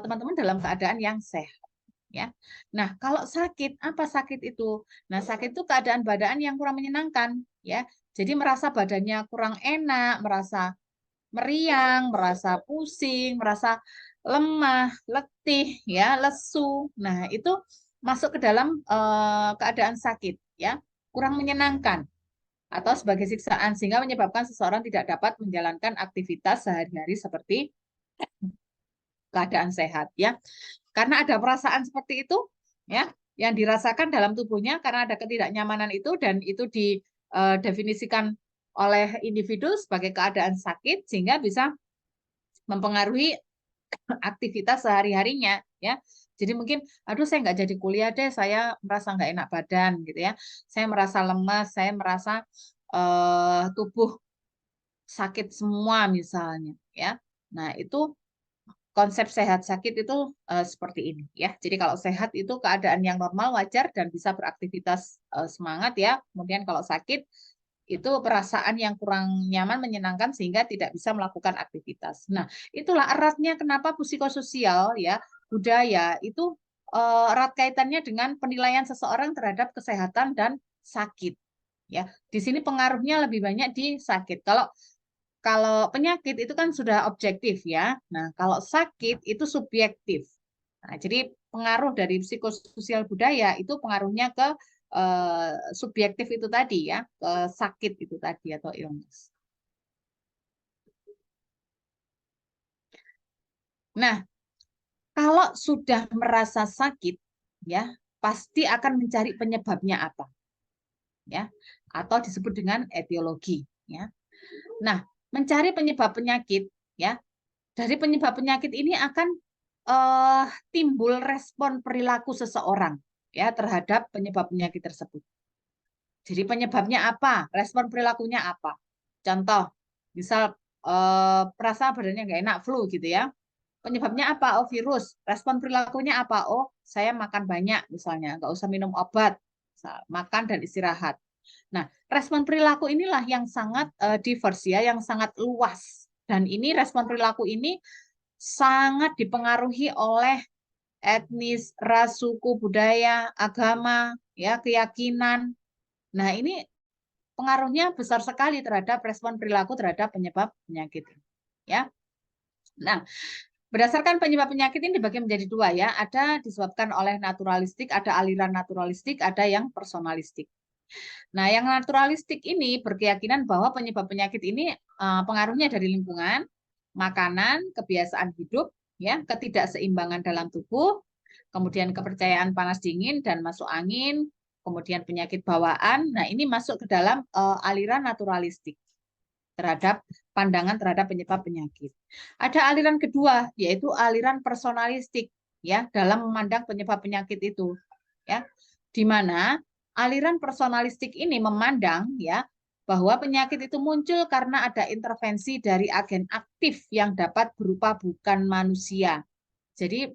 teman-teman dalam keadaan yang sehat ya. Nah, kalau sakit, apa sakit itu? Nah, sakit itu keadaan badan yang kurang menyenangkan ya. Jadi merasa badannya kurang enak, merasa meriang, merasa pusing, merasa lemah, letih, ya, lesu. Nah, itu masuk ke dalam keadaan sakit, ya, kurang menyenangkan atau sebagai siksaan sehingga menyebabkan seseorang tidak dapat menjalankan aktivitas sehari-hari seperti keadaan sehat, ya. Karena ada perasaan seperti itu, ya, yang dirasakan dalam tubuhnya karena ada ketidaknyamanan itu dan itu didefinisikan oleh individu sebagai keadaan sakit sehingga bisa mempengaruhi aktivitas sehari-harinya ya. Jadi mungkin, aduh saya nggak jadi kuliah deh, saya merasa nggak enak badan gitu ya. Saya merasa lemas, saya merasa tubuh sakit semua misalnya ya. Nah itu konsep sehat sakit itu seperti ini ya. Jadi kalau sehat itu keadaan yang normal, wajar dan bisa beraktivitas semangat ya. Kemudian kalau sakit itu perasaan yang kurang nyaman, menyenangkan sehingga tidak bisa melakukan aktivitas. Nah, itulah eratnya kenapa psikososial ya, budaya itu erat kaitannya dengan penilaian seseorang terhadap kesehatan dan sakit. Ya, di sini pengaruhnya lebih banyak di sakit. Kalau kalau penyakit itu kan sudah objektif ya. Nah, kalau sakit itu subjektif. Nah, jadi pengaruh dari psikososial budaya itu pengaruhnya ke subjektif itu tadi ya, ke sakit itu tadi atau illness. Nah, kalau sudah merasa sakit ya, pasti akan mencari penyebabnya apa, ya, atau disebut dengan etiologi, ya. Nah, mencari penyebab penyakit, ya, dari penyebab penyakit ini akan timbul respon perilaku seseorang, ya, terhadap penyebab penyakit tersebut. Jadi penyebabnya apa? Respon perilakunya apa? Contoh, misal perasa badannya nggak enak, flu gitu ya. Penyebabnya apa? Oh, virus. Respon perilakunya apa? Oh, saya makan banyak misalnya, nggak usah minum obat, makan dan istirahat. Nah, respon perilaku inilah yang sangat diverse ya, yang sangat luas. Dan ini respon perilaku ini sangat dipengaruhi oleh etnis, ras, suku, budaya, agama, ya, keyakinan. Nah, ini pengaruhnya besar sekali terhadap respon perilaku terhadap penyebab penyakit. Ya. Nah, berdasarkan penyebab penyakit ini dibagi menjadi dua ya. Ada disebabkan oleh naturalistik, ada aliran naturalistik, ada yang personalistik. Nah, yang naturalistik ini berkeyakinan bahwa penyebab penyakit ini pengaruhnya dari lingkungan, makanan, kebiasaan hidup, ya, ketidakseimbangan dalam tubuh, kemudian kepercayaan panas dingin dan masuk angin, kemudian penyakit bawaan. Nah, ini masuk ke dalam aliran naturalistik terhadap pandangan terhadap penyebab penyakit. Ada aliran kedua, yaitu aliran personalistik, ya, dalam memandang penyebab penyakit itu, ya, di mana aliran personalistik ini memandang, ya, bahwa penyakit itu muncul karena ada intervensi dari agen aktif yang dapat berupa bukan manusia. Jadi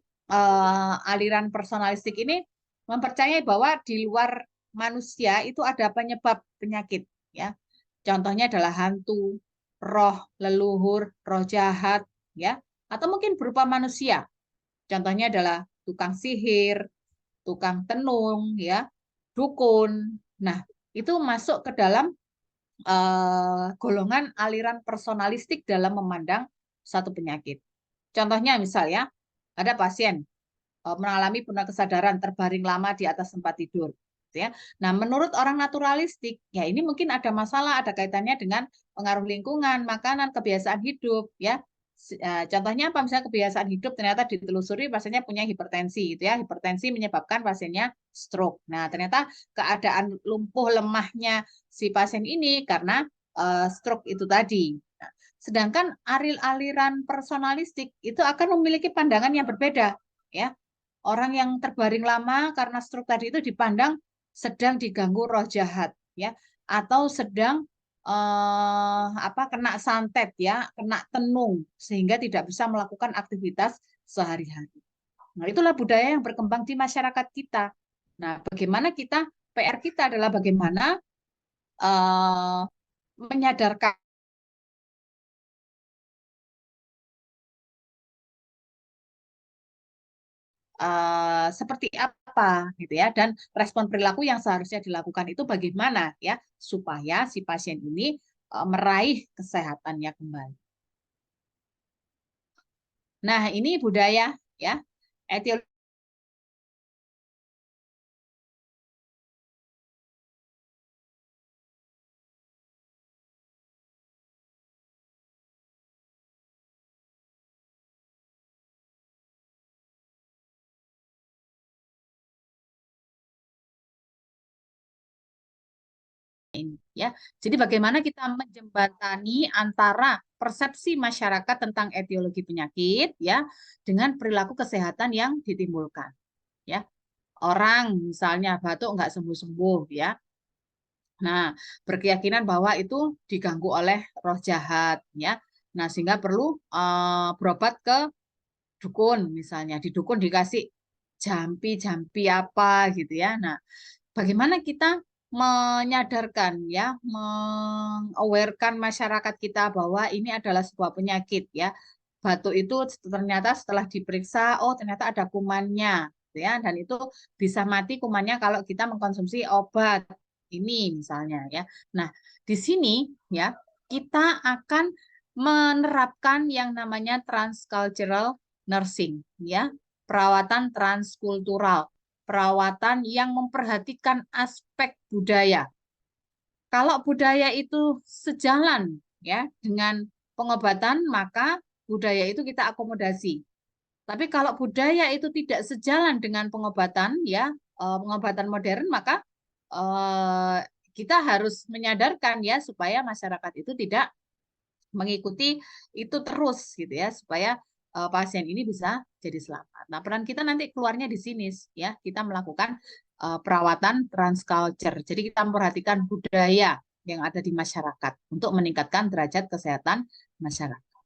aliran personalistik ini mempercayai bahwa di luar manusia itu ada penyebab penyakit, ya. Contohnya adalah hantu, roh leluhur, roh jahat, ya, atau mungkin berupa manusia. Contohnya adalah tukang sihir, tukang tenung, ya, dukun. Nah, itu masuk ke dalam golongan aliran personalistik dalam memandang satu penyakit. Contohnya misalnya ada pasien mengalami penurunan kesadaran terbaring lama di atas tempat tidur. Ya. Nah, menurut orang naturalistik, ya ini mungkin ada masalah, ada kaitannya dengan pengaruh lingkungan, makanan, kebiasaan hidup, ya. Contohnya apa? Misalnya kebiasaan hidup ternyata ditelusuri pasiennya punya hipertensi, gitu ya. Hipertensi menyebabkan pasiennya stroke. Nah, ternyata keadaan lumpuh lemahnya si pasien ini karena stroke itu tadi. Nah, sedangkan aliran personalistik itu akan memiliki pandangan yang berbeda, ya. Orang yang terbaring lama karena stroke tadi itu dipandang sedang diganggu roh jahat, ya, atau sedang kena santet, ya, kena tenung sehingga tidak bisa melakukan aktivitas sehari-hari. Nah, itulah budaya yang berkembang di masyarakat kita. Nah, bagaimana kita, PR kita adalah bagaimana menyadarkan seperti apa gitu ya, dan respon perilaku yang seharusnya dilakukan itu bagaimana ya supaya si pasien ini meraih kesehatannya kembali. Nah, ini budaya ya, etiologi. Ya. Jadi bagaimana kita menjembatani antara persepsi masyarakat tentang etiologi penyakit ya dengan perilaku kesehatan yang ditimbulkan ya. Orang misalnya batuk nggak sembuh-sembuh ya. Nah, berkeyakinan bahwa itu diganggu oleh roh jahat ya. Nah, sehingga perlu berobat ke dukun misalnya. Di dukun dikasih jampi-jampi apa gitu ya. Nah, bagaimana kita menyadarkan ya, mengawarekan masyarakat kita bahwa ini adalah sebuah penyakit ya. Batuk itu ternyata setelah diperiksa, oh ternyata ada kumannya, ya, dan itu bisa mati kumannya kalau kita mengkonsumsi obat ini misalnya ya. Nah, di sini ya kita akan menerapkan yang namanya transcultural nursing ya, perawatan transkultural, perawatan yang memperhatikan aspek budaya. Kalau budaya itu sejalan ya dengan pengobatan, maka budaya itu kita akomodasi. Tapi kalau budaya itu tidak sejalan dengan pengobatan, ya pengobatan modern, maka eh, kita harus menyadarkan ya supaya masyarakat itu tidak mengikuti itu terus gitu ya supaya pasien ini bisa jadi selamat. Nah, peran kita nanti keluarnya di sini ya. Kita melakukan perawatan transculture. Jadi kita memperhatikan budaya yang ada di masyarakat untuk meningkatkan derajat kesehatan masyarakat.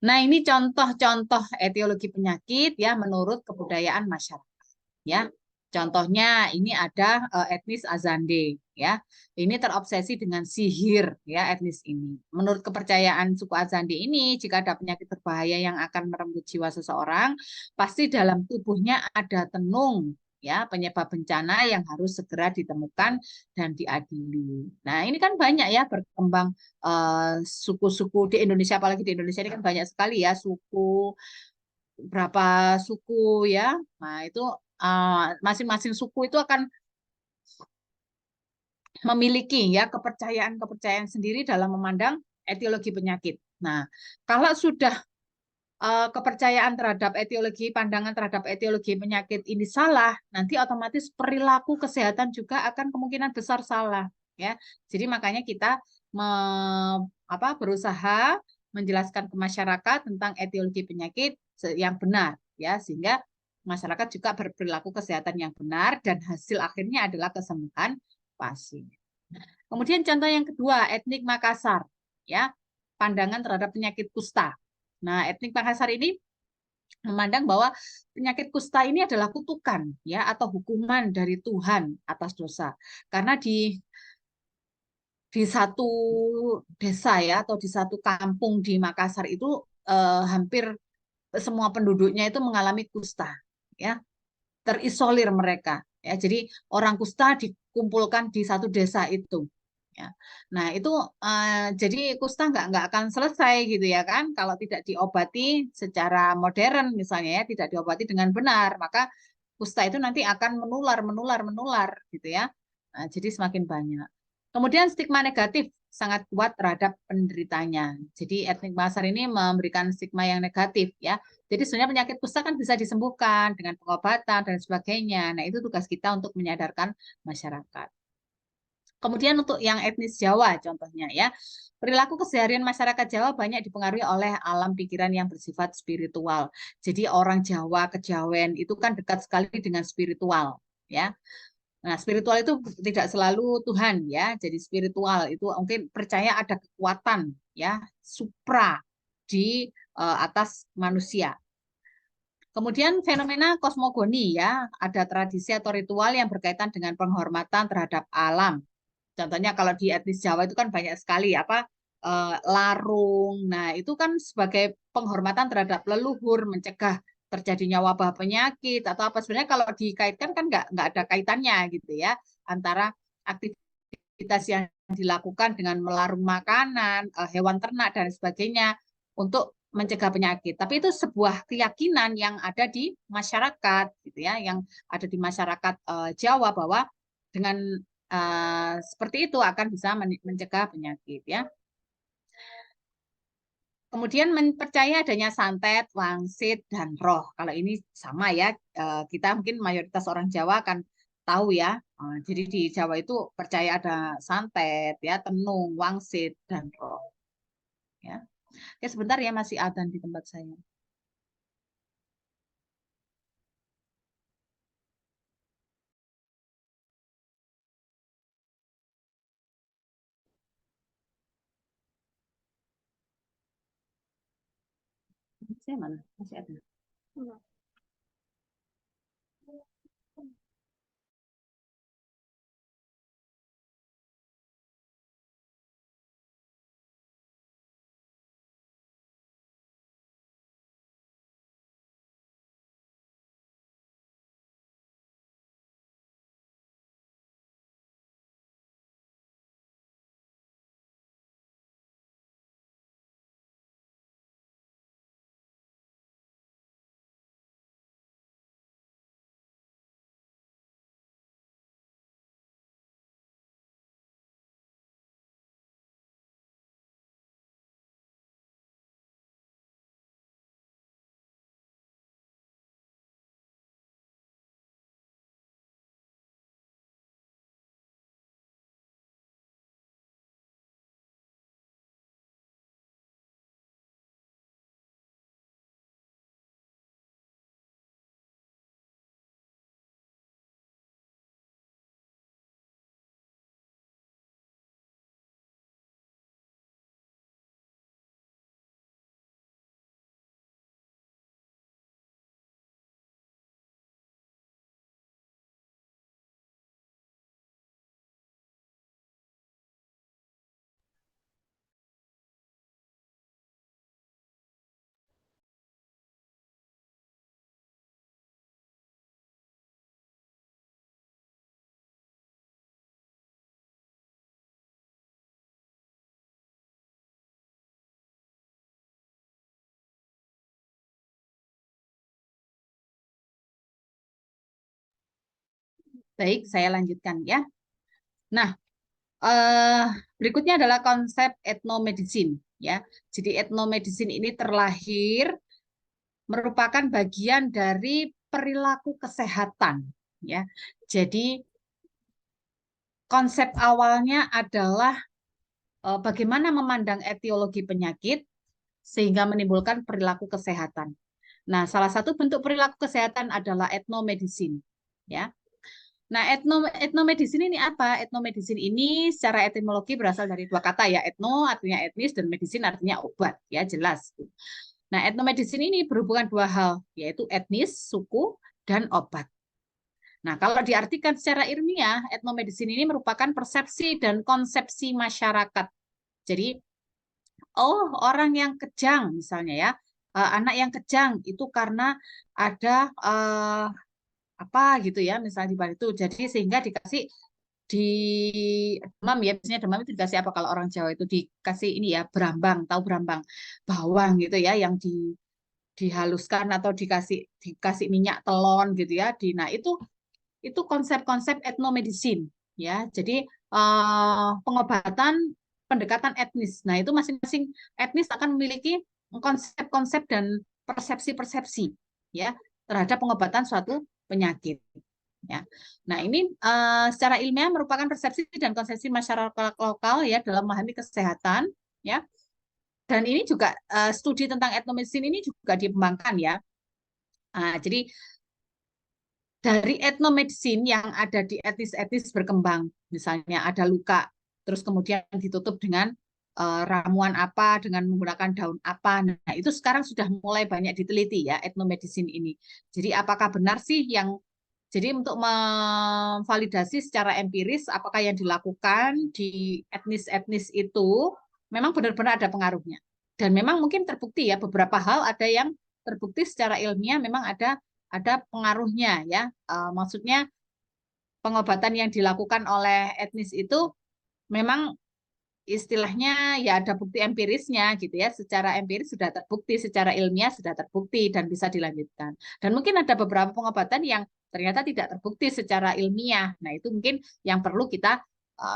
Nah, ini contoh-contoh etiologi penyakit ya menurut kebudayaan masyarakat ya. Contohnya ini ada etnis Azande ya. Ini terobsesi dengan sihir ya etnis ini. Menurut kepercayaan suku Azande ini, jika ada penyakit berbahaya yang akan merenggut jiwa seseorang, pasti dalam tubuhnya ada tenung ya penyebab bencana yang harus segera ditemukan dan diadili. Nah, ini kan banyak ya berkembang suku-suku di Indonesia, apalagi di Indonesia ini kan banyak sekali ya suku, berapa suku ya. Nah, itu masing-masing suku itu akan memiliki ya kepercayaan-kepercayaan sendiri dalam memandang etiologi penyakit. Nah, kalau sudah kepercayaan terhadap etiologi, pandangan terhadap etiologi penyakit ini salah, nanti otomatis perilaku kesehatan juga akan kemungkinan besar salah ya. Jadi makanya kita me, berusaha menjelaskan ke masyarakat tentang etiologi penyakit yang benar ya sehingga masyarakat juga berperilaku kesehatan yang benar dan hasil akhirnya adalah kesembuhan pasien. Kemudian contoh yang kedua, etnik Makassar ya, pandangan terhadap penyakit kusta. Nah, etnik Makassar ini memandang bahwa penyakit kusta ini adalah kutukan ya atau hukuman dari Tuhan atas dosa. Karena di satu desa ya atau di satu kampung di Makassar itu hampir semua penduduknya itu mengalami kusta ya, terisolir mereka ya. Jadi orang kusta dikumpulkan di satu desa itu ya. Nah, itu jadi kusta nggak akan selesai gitu ya kan kalau tidak diobati secara modern misalnya ya, tidak diobati dengan benar, maka kusta itu nanti akan menular menular menular gitu ya. Nah, jadi semakin banyak. Kemudian stigma negatif sangat kuat terhadap penderitanya. Jadi etnik Basar ini memberikan stigma yang negatif ya. Jadi sebenarnya penyakit kusta kan bisa disembuhkan dengan pengobatan dan sebagainya. Nah, itu tugas kita untuk menyadarkan masyarakat. Kemudian untuk yang etnis Jawa contohnya ya, perilaku keseharian masyarakat Jawa banyak dipengaruhi oleh alam pikiran yang bersifat spiritual. Jadi orang Jawa, Kejawen itu kan dekat sekali dengan spiritual ya. Nah, spiritual itu tidak selalu Tuhan ya. Jadi spiritual itu mungkin percaya ada kekuatan ya, supra di atas manusia. Kemudian fenomena kosmogoni ya, ada tradisi atau ritual yang berkaitan dengan penghormatan terhadap alam. Contohnya kalau di etnis Jawa itu kan banyak sekali apa larung. Nah, itu kan sebagai penghormatan terhadap leluhur, mencegah terjadinya wabah penyakit atau apa. Sebenarnya kalau dikaitkan kan nggak ada kaitannya gitu ya antara aktivitas yang dilakukan dengan melarung makanan, hewan ternak dan sebagainya untuk mencegah penyakit. Tapi itu sebuah keyakinan yang ada di masyarakat gitu ya, yang ada di masyarakat Jawa bahwa dengan seperti itu akan bisa mencegah penyakit ya. Kemudian mempercaya adanya santet, wangsit, dan roh. Kalau ini sama ya, kita mungkin mayoritas orang Jawa akan tahu ya. Jadi di Jawa itu percaya ada santet, ya, tenung, wangsit, dan roh. Ya, ya sebentar ya masih adzan di tempat saya. Saya mana? Masih ada. Baik, saya lanjutkan ya. Nah, berikutnya adalah konsep etnomedicine ya. Jadi etnomedicine ini terlahir merupakan bagian dari perilaku kesehatan ya. Jadi konsep awalnya adalah bagaimana memandang etiologi penyakit sehingga menimbulkan perilaku kesehatan. Nah, salah satu bentuk perilaku kesehatan adalah etnomedicine ya. Nah, etnomedicine ini apa? Etnomedicine ini secara etimologi berasal dari dua kata ya, etno artinya etnis dan medicine artinya obat, ya jelas. Nah, etnomedicine ini berhubungan dua hal, yaitu etnis, suku, dan obat. Nah, kalau diartikan secara ilmiah, etnomedicine ini merupakan persepsi dan konsepsi masyarakat. Jadi, oh orang yang kejang misalnya ya, anak yang kejang itu karena ada apa gitu ya, misalnya di balik itu. Jadi sehingga dikasih di demam ya, biasanya demam itu dikasih apa kalau orang Jawa itu dikasih ini ya, berambang, tahu berambang, bawang gitu ya, yang dihaluskan atau dikasih minyak telon gitu ya. Nah itu konsep-konsep etnomedicine ya. Jadi pengobatan pendekatan etnis. Nah itu masing-masing etnis akan memiliki konsep-konsep dan persepsi-persepsi ya terhadap pengobatan suatu penyakit. Ya. Nah, ini secara ilmiah merupakan persepsi dan konsepsi masyarakat lokal ya dalam memahami kesehatan ya. Dan ini juga studi tentang etnomedicine ini juga dikembangkan ya. Jadi dari etnomedicine yang ada di etnis-etnis berkembang, misalnya ada luka, terus kemudian ditutup dengan ramuan apa, dengan menggunakan daun apa. Nah, itu sekarang sudah mulai banyak diteliti ya etnomedicine ini. Jadi apakah benar sih yang jadi untuk memvalidasi secara empiris apakah yang dilakukan di etnis-etnis itu memang benar-benar ada pengaruhnya. Dan memang mungkin terbukti ya beberapa hal ada yang terbukti secara ilmiah memang ada pengaruhnya ya. Maksudnya pengobatan yang dilakukan oleh etnis itu memang istilahnya ya ada bukti empirisnya gitu ya. Secara empiris sudah terbukti, secara ilmiah sudah terbukti dan bisa dilanjutkan. Dan mungkin ada beberapa pengobatan yang ternyata tidak terbukti secara ilmiah. Nah, itu mungkin yang perlu kita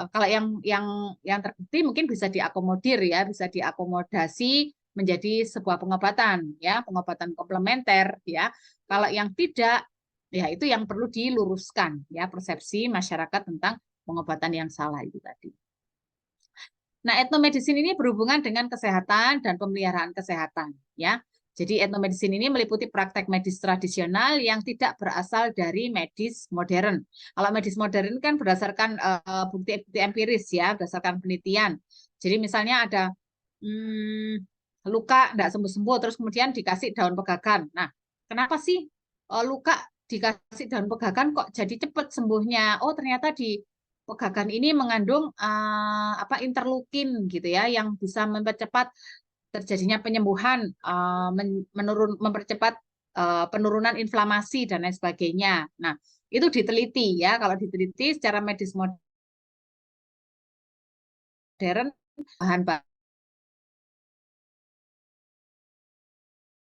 kalau yang terbukti mungkin bisa diakomodir ya, bisa diakomodasi menjadi sebuah pengobatan ya, pengobatan komplementer ya. Kalau yang tidak ya itu yang perlu diluruskan ya persepsi masyarakat tentang pengobatan yang salah itu tadi. Nah, etnomedicine ini berhubungan dengan kesehatan dan pemeliharaan kesehatan, ya. Jadi etnomedicine ini meliputi praktek medis tradisional yang tidak berasal dari medis modern. Kalau medis modern kan berdasarkan bukti-bukti empiris ya, berdasarkan penelitian. Jadi misalnya ada luka tidak sembuh-sembuh, terus kemudian dikasih daun pegagan. Nah, kenapa sih luka dikasih daun pegagan kok jadi cepat sembuhnya? Oh, ternyata di pegagan ini mengandung interleukin gitu ya yang bisa mempercepat terjadinya penyembuhan, mempercepat penurunan inflamasi dan lain sebagainya. Nah, itu diteliti ya. Kalau diteliti secara medis modern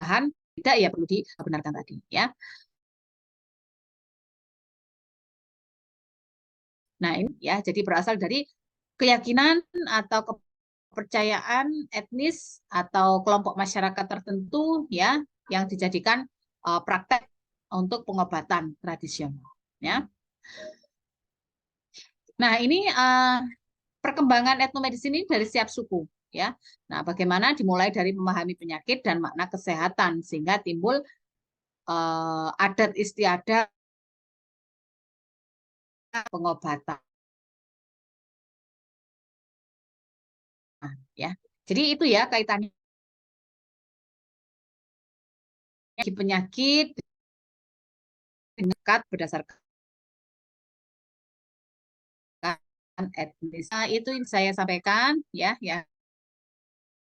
bahan tidak ya perlu dibenarkan tadi ya. Nah, ini ya jadi berasal dari keyakinan atau kepercayaan etnis atau kelompok masyarakat tertentu ya yang dijadikan praktek untuk pengobatan tradisional ya. Nah, ini perkembangan etnomedicine ini dari setiap suku ya. Nah, bagaimana dimulai dari memahami penyakit dan makna kesehatan sehingga timbul adat istiadat pengobatan ya. Jadi itu ya kaitannya di penyakit dekat berdasarkan etnis. Nah, itu yang saya sampaikan ya, ya.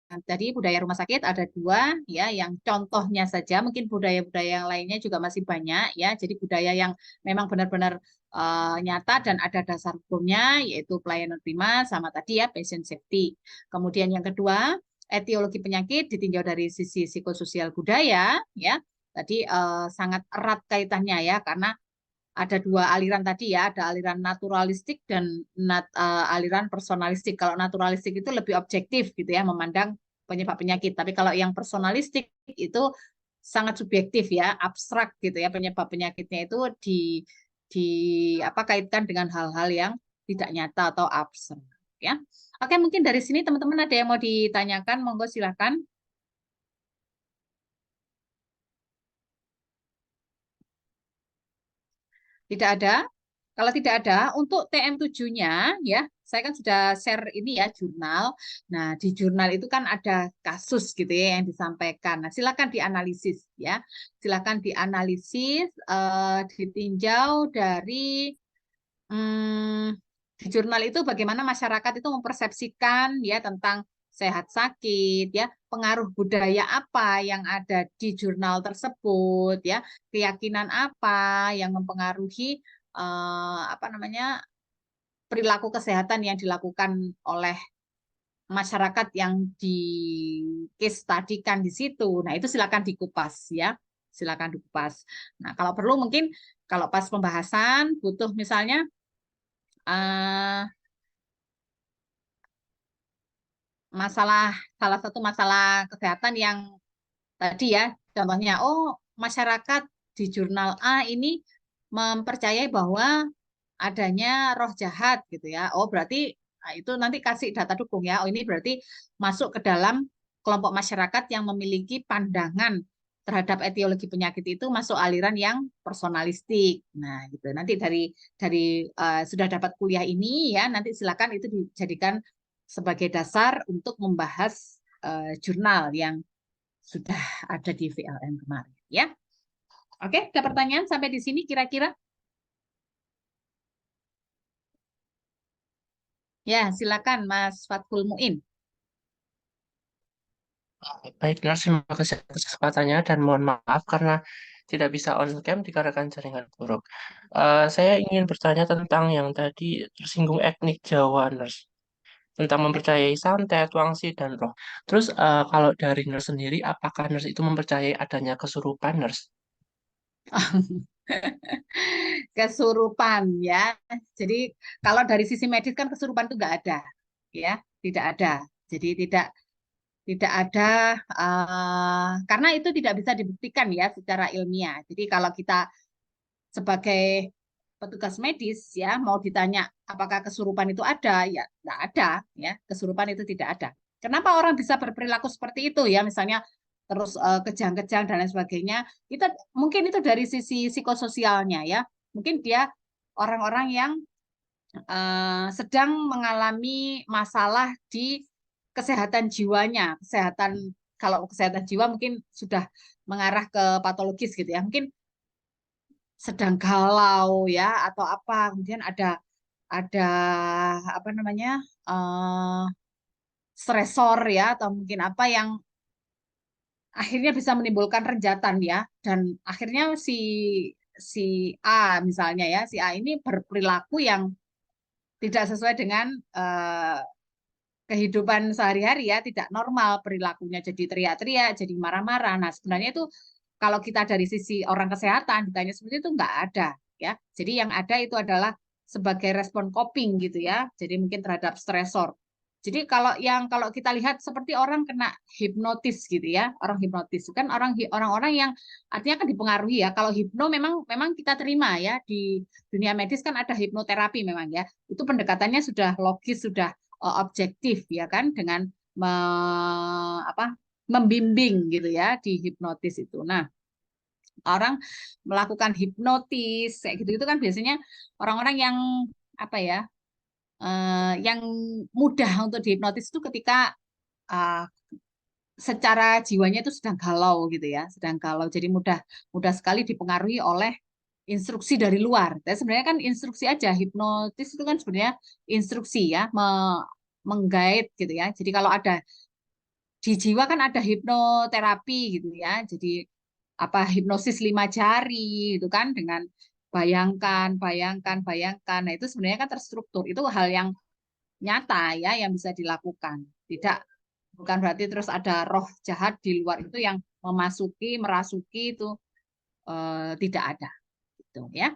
Tadi budaya rumah sakit ada dua ya, yang contohnya saja, mungkin budaya-budaya yang lainnya juga masih banyak ya. Jadi budaya yang memang benar-benar nyata dan ada dasar hukumnya, yaitu pelayanan prima sama tadi ya patient safety. Kemudian yang kedua, etiologi penyakit ditinjau dari sisi psikososial budaya ya. Tadi sangat erat kaitannya ya, karena ada dua aliran tadi ya, ada aliran naturalistik dan aliran personalistik. Kalau naturalistik itu lebih objektif gitu ya, memandang penyebab penyakit. Tapi kalau yang personalistik itu sangat subjektif ya, abstrak gitu ya, penyebab penyakitnya itu di apa kaitkan dengan hal-hal yang tidak nyata atau abstrak ya. Oke, mungkin dari sini teman-teman ada yang mau ditanyakan, monggo silakan. Tidak ada. Kalau tidak ada, untuk TM7-nya ya, saya kan sudah share ini ya jurnal. Nah, di jurnal itu kan ada kasus gitu ya yang disampaikan. Nah, silakan dianalisis ya. Silakan dianalisis, ditinjau dari hmm, di jurnal itu bagaimana masyarakat itu mempersepsikan ya tentang sehat sakit ya, pengaruh budaya apa yang ada di jurnal tersebut ya, keyakinan apa yang mempengaruhi apa namanya perilaku kesehatan yang dilakukan oleh masyarakat yang di case tadikan di situ. Nah, itu silakan dikupas ya. Silakan dikupas. Nah, kalau perlu mungkin kalau pas pembahasan butuh misalnya eh, masalah salah satu masalah kesehatan yang tadi ya, contohnya, oh masyarakat di jurnal A ini mempercayai bahwa adanya roh jahat gitu ya. Oh berarti nah, itu nanti kasih data dukung ya. Oh ini berarti masuk ke dalam kelompok masyarakat yang memiliki pandangan terhadap etiologi penyakit itu masuk aliran yang personalistik. Nah gitu. Nanti dari sudah dapat kuliah ini ya, nanti silakan itu dijadikan sebagai dasar untuk membahas jurnal yang sudah ada di VLN kemarin ya. Oke, ada pertanyaan sampai di sini kira-kira? Ya, silakan Mas Fathul Muin. Baiklah, terima kasih atas kesempatannya dan mohon maaf karena tidak bisa on cam dikarenakan jaringan buruk. Saya ingin bertanya tentang yang tadi tersinggung etnik Jawa, Nurse, tentang mempercayai santet, wangsit, dan roh. Terus kalau dari Nurse sendiri, apakah Nurse itu mempercayai adanya kesurupan, Nurse? Kesurupan ya. Jadi kalau dari sisi medis kan kesurupan itu nggak ada, ya, tidak ada. Jadi tidak ada karena itu tidak bisa dibuktikan ya secara ilmiah. Jadi kalau kita sebagai petugas medis ya mau ditanya apakah kesurupan itu ada, ya nggak ada, ya kesurupan itu tidak ada. Kenapa orang bisa berperilaku seperti itu ya, misalnya terus kejang-kejang dan lain sebagainya? Kita mungkin itu dari sisi psikososialnya ya. Mungkin dia orang-orang yang sedang mengalami masalah di kesehatan jiwanya, kesehatan kalau kesehatan jiwa mungkin sudah mengarah ke patologis gitu ya. Mungkin sedang galau ya atau apa, kemudian ada apa namanya eh stresor ya atau mungkin apa yang akhirnya bisa menimbulkan renjatan ya, dan akhirnya si A misalnya ya, si A ini berperilaku yang tidak sesuai dengan kehidupan sehari-hari ya, tidak normal perilakunya, jadi teriak-teriak, jadi marah-marah. Nah sebenarnya itu kalau kita dari sisi orang kesehatan ditanya seperti itu nggak ada ya. Jadi yang ada itu adalah sebagai respon coping gitu ya. Jadi mungkin terhadap stresor. Jadi kalau kita lihat seperti orang kena hipnotis gitu ya, orang hipnotis kan orang-orang yang artinya kan dipengaruhi ya. Kalau hipno memang kita terima ya di dunia medis kan ada hipnoterapi memang ya. Itu pendekatannya sudah logis, sudah objektif ya kan dengan me, apa membimbing gitu ya di hipnotis itu. Nah, orang melakukan hipnotis kayak gitu itu kan biasanya orang-orang yang apa ya yang mudah untuk dihipnotis itu ketika uh, secara jiwanya itu sedang galau gitu ya, sedang galau. Jadi mudah mudah sekali dipengaruhi oleh instruksi dari luar. Tapi sebenarnya kan instruksi aja, hipnotis itu kan sebenarnya instruksi ya, menggait gitu ya. Jadi kalau ada di jiwa kan ada hipnoterapi gitu ya. Jadi apa hipnosis 5 jari itu kan dengan bayangkan, bayangkan, bayangkan. Nah, itu sebenarnya kan terstruktur. Itu hal yang nyata ya yang bisa dilakukan. Tidak bukan berarti terus ada roh jahat di luar itu yang memasuki, merasuki itu tidak ada gitu ya.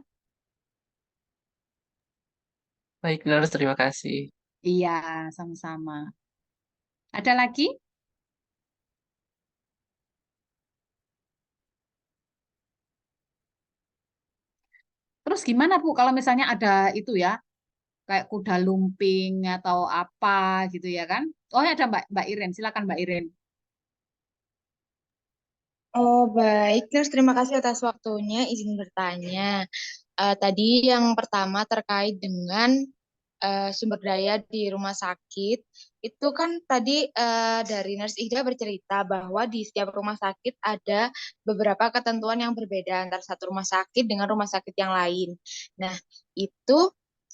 Baik, Nurse, terima kasih. Iya, sama-sama. Ada lagi? Terus gimana Bu kalau misalnya ada itu ya, kayak kuda lumping atau apa gitu ya kan? Oh, ya ada Mbak Iren, silakan Mbak Iren. Oh, baik, Nurse. Terima kasih atas waktunya. Izin bertanya. Tadi yang pertama terkait dengan sumber daya di rumah sakit. Itu kan tadi dari Nurse Ida bercerita bahwa di setiap rumah sakit ada beberapa ketentuan yang berbeda antara satu rumah sakit dengan rumah sakit yang lain. Nah, itu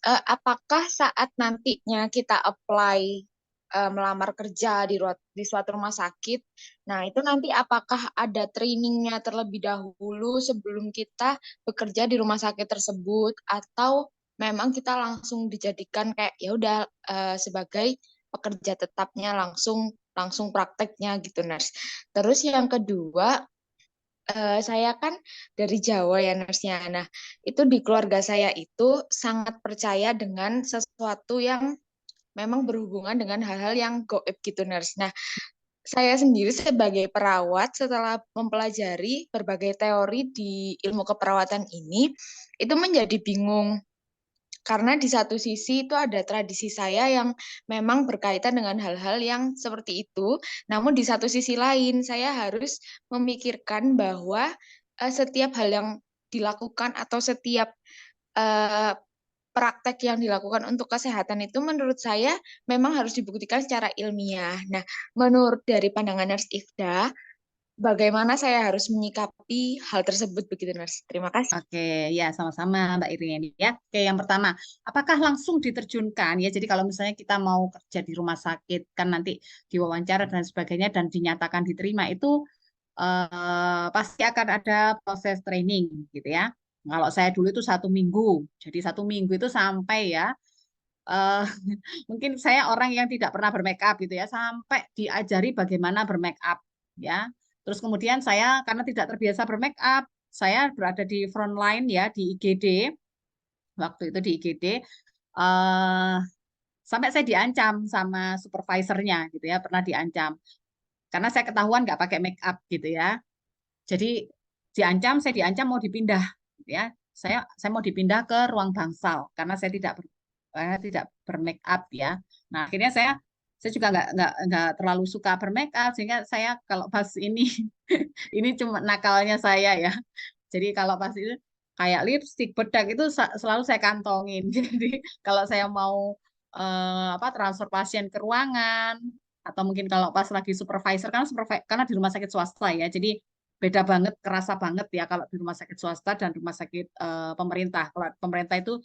apakah saat nantinya kita apply melamar kerja di suatu rumah sakit, nah itu nanti apakah ada trainingnya terlebih dahulu sebelum kita bekerja di rumah sakit tersebut, atau memang kita langsung dijadikan kayak ya udah sebagai pekerja tetapnya langsung langsung prakteknya gitu, Nurse. Terus yang kedua, saya kan dari Jawa ya, Nurse-nya. Nah, itu di keluarga saya itu sangat percaya dengan sesuatu yang memang berhubungan dengan hal-hal yang goib gitu, Nurse. Nah, saya sendiri sebagai perawat setelah mempelajari berbagai teori di ilmu keperawatan ini, itu menjadi bingung. Karena di satu sisi itu ada tradisi saya yang memang berkaitan dengan hal-hal yang seperti itu, namun di satu sisi lain saya harus memikirkan bahwa setiap hal yang dilakukan atau setiap eh, praktek yang dilakukan untuk kesehatan itu menurut saya memang harus dibuktikan secara ilmiah. Nah, menurut dari pandangan Nurse Ifda, bagaimana saya harus menyikapi hal tersebut begitu, Nurse? Terima kasih. Oke, ya sama-sama Mbak Iren ya. Oke, yang pertama, apakah langsung diterjunkan ya? Jadi kalau misalnya kita mau kerja di rumah sakit kan nanti diwawancara dan sebagainya dan dinyatakan diterima itu pasti akan ada proses training gitu ya. Kalau saya dulu itu 1 minggu, jadi 1 minggu itu sampai ya eh, mungkin saya orang yang tidak pernah bermake up gitu ya, sampai diajari bagaimana bermake up ya. Terus kemudian saya karena tidak terbiasa bermake up, saya berada di front line ya di IGD, waktu itu di IGD eh, sampai saya diancam sama supervisornya gitu ya, pernah diancam karena saya ketahuan nggak pakai make up gitu ya. Jadi diancam, saya diancam mau dipindah gitu ya. Saya mau dipindah ke ruang bangsal karena karena tidak bermake up ya. Nah, akhirnya saya juga nggak terlalu suka bermake up sehingga saya kalau pas ini ini cuma nakalnya saya ya. Jadi kalau pas itu kayak lipstick, bedak itu selalu saya kantongin. Jadi kalau saya mau apa transfer pasien ke ruangan atau mungkin kalau pas lagi supervisor karena di rumah sakit swasta ya. Jadi beda banget, kerasa banget ya kalau di rumah sakit swasta dan rumah sakit pemerintah. Kalau pemerintah itu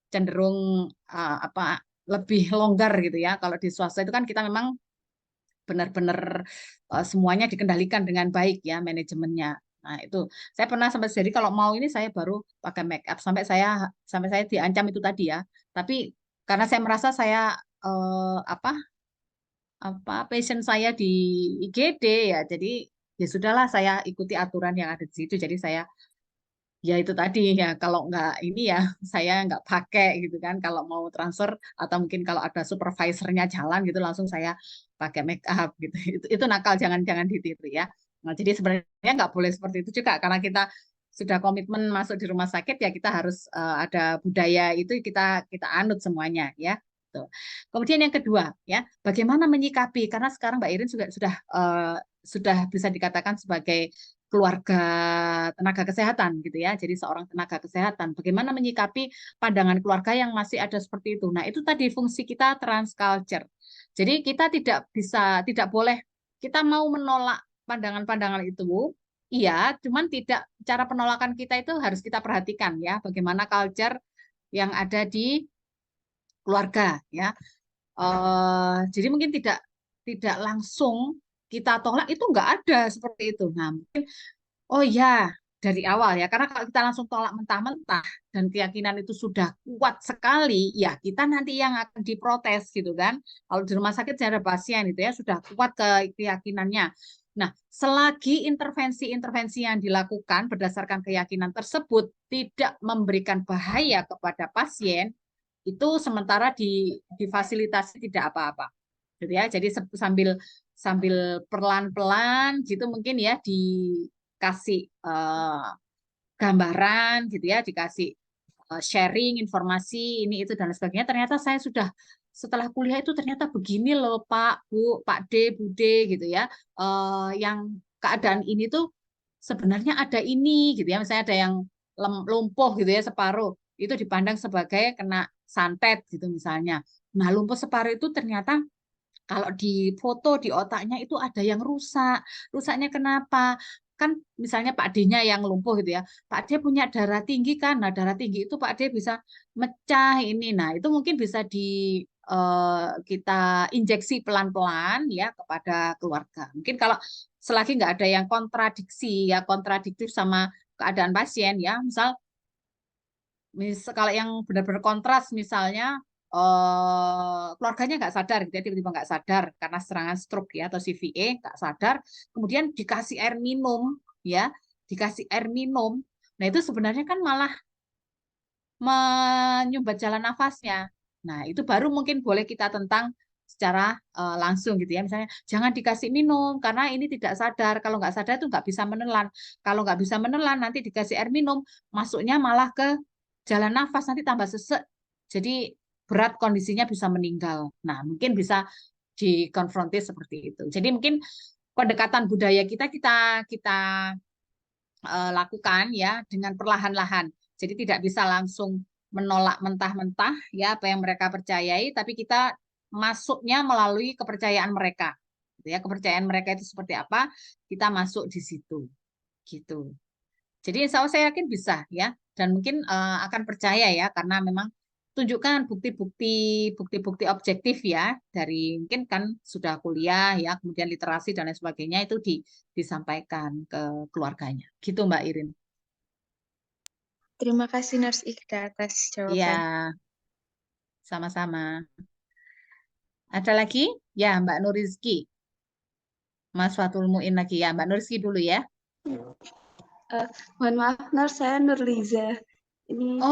cenderung apa lebih longgar gitu ya. Kalau di swasta itu kan kita memang benar-benar semuanya dikendalikan dengan baik ya manajemennya. Nah, itu saya pernah sampai jadi kalau mau ini saya baru pakai make up sampai saya diancam itu tadi ya. Tapi karena saya merasa saya apa passion saya di IGD ya, jadi ya sudahlah saya ikuti aturan yang ada di situ. Jadi saya ya itu tadi ya kalau nggak ini ya saya nggak pakai gitu kan kalau mau transfer atau mungkin kalau ada supervisornya jalan gitu langsung saya pakai make up gitu itu nakal jangan ditiru ya. Nah jadi sebenarnya nggak boleh seperti itu juga karena kita sudah komitmen masuk di rumah sakit ya kita harus ada budaya itu kita kita anut semuanya ya. Tuh. Kemudian yang kedua ya bagaimana menyikapi karena sekarang Mbak Irin juga sudah bisa dikatakan sebagai keluarga tenaga kesehatan gitu ya. Jadi seorang tenaga kesehatan bagaimana menyikapi pandangan keluarga yang masih ada seperti itu. Nah, itu tadi fungsi kita transculture. Jadi kita tidak boleh kita mau menolak pandangan-pandangan itu. Iya, cuman tidak cara penolakan kita itu harus kita perhatikan ya, bagaimana culture yang ada di keluarga ya. Jadi mungkin tidak tidak langsung kita tolak itu nggak ada seperti itu. Nah, mungkin oh ya, dari awal ya, karena kalau kita langsung tolak mentah-mentah dan keyakinan itu sudah kuat sekali, ya kita nanti yang akan diprotes gitu kan. Kalau di rumah sakit ada pasien itu ya sudah kuat keyakinannya. Nah, selagi intervensi-intervensi yang dilakukan berdasarkan keyakinan tersebut tidak memberikan bahaya kepada pasien, itu sementara difasilitasi tidak apa-apa gitu ya. Jadi sambil sambil pelan-pelan gitu mungkin ya dikasih gambaran gitu ya, dikasih sharing informasi ini itu dan lain sebagainya. Ternyata saya sudah setelah kuliah itu ternyata begini loh Pak, Bu, Pak D, Bude gitu ya. Yang keadaan ini tuh sebenarnya ada ini gitu ya. Misalnya ada yang lumpuh gitu ya separuh, itu dipandang sebagai kena santet gitu misalnya. Nah, lumpuh separuh itu ternyata kalau di foto di otaknya itu ada yang rusak. Rusaknya kenapa? Kan misalnya Pak D-nya yang lumpuh gitu ya. Pak D punya darah tinggi kan. Nah, darah tinggi itu Pak D bisa mecah ini. Nah, itu mungkin bisa kita injeksi pelan-pelan ya kepada keluarga. Mungkin kalau selagi nggak ada yang kontradiksi ya, kontradiktif sama keadaan pasien ya. Kalau yang benar-benar kontras misalnya keluarganya nggak sadar gitu ya, tiba-tiba nggak sadar karena serangan stroke ya atau CVA nggak sadar, kemudian dikasih air minum ya, dikasih air minum. Nah, itu sebenarnya kan malah menyumbat jalan nafasnya. Nah, itu baru mungkin boleh kita tentang secara langsung gitu ya. Misalnya, jangan dikasih minum karena ini tidak sadar. Kalau nggak sadar itu nggak bisa menelan. Kalau nggak bisa menelan, nanti dikasih air minum, masuknya malah ke jalan nafas, nanti tambah sesek. Jadi berat kondisinya bisa meninggal. Nah, mungkin bisa dikonfrontir seperti itu. Jadi mungkin pendekatan budaya kita lakukan ya dengan perlahan-lahan. Jadi tidak bisa langsung menolak mentah-mentah ya apa yang mereka percayai, tapi kita masuknya melalui kepercayaan mereka. Gitu ya, kepercayaan mereka itu seperti apa, kita masuk di situ. Gitu. Jadi insya Allah saya yakin bisa ya, dan mungkin akan percaya ya, karena memang tunjukkan bukti-bukti objektif ya dari mungkin kan sudah kuliah ya, kemudian literasi dan lain sebagainya itu disampaikan ke keluarganya. Gitu Mbak Irin. Terima kasih Nurse Ika atas Iya, jawaban. sama-sama. Ada lagi? Ya, Mbak Nurizki. Mas Fatul Muin lagi ya. Mbak Nurizki dulu ya. Mohon maaf, Nur, saya Nurliza. Ini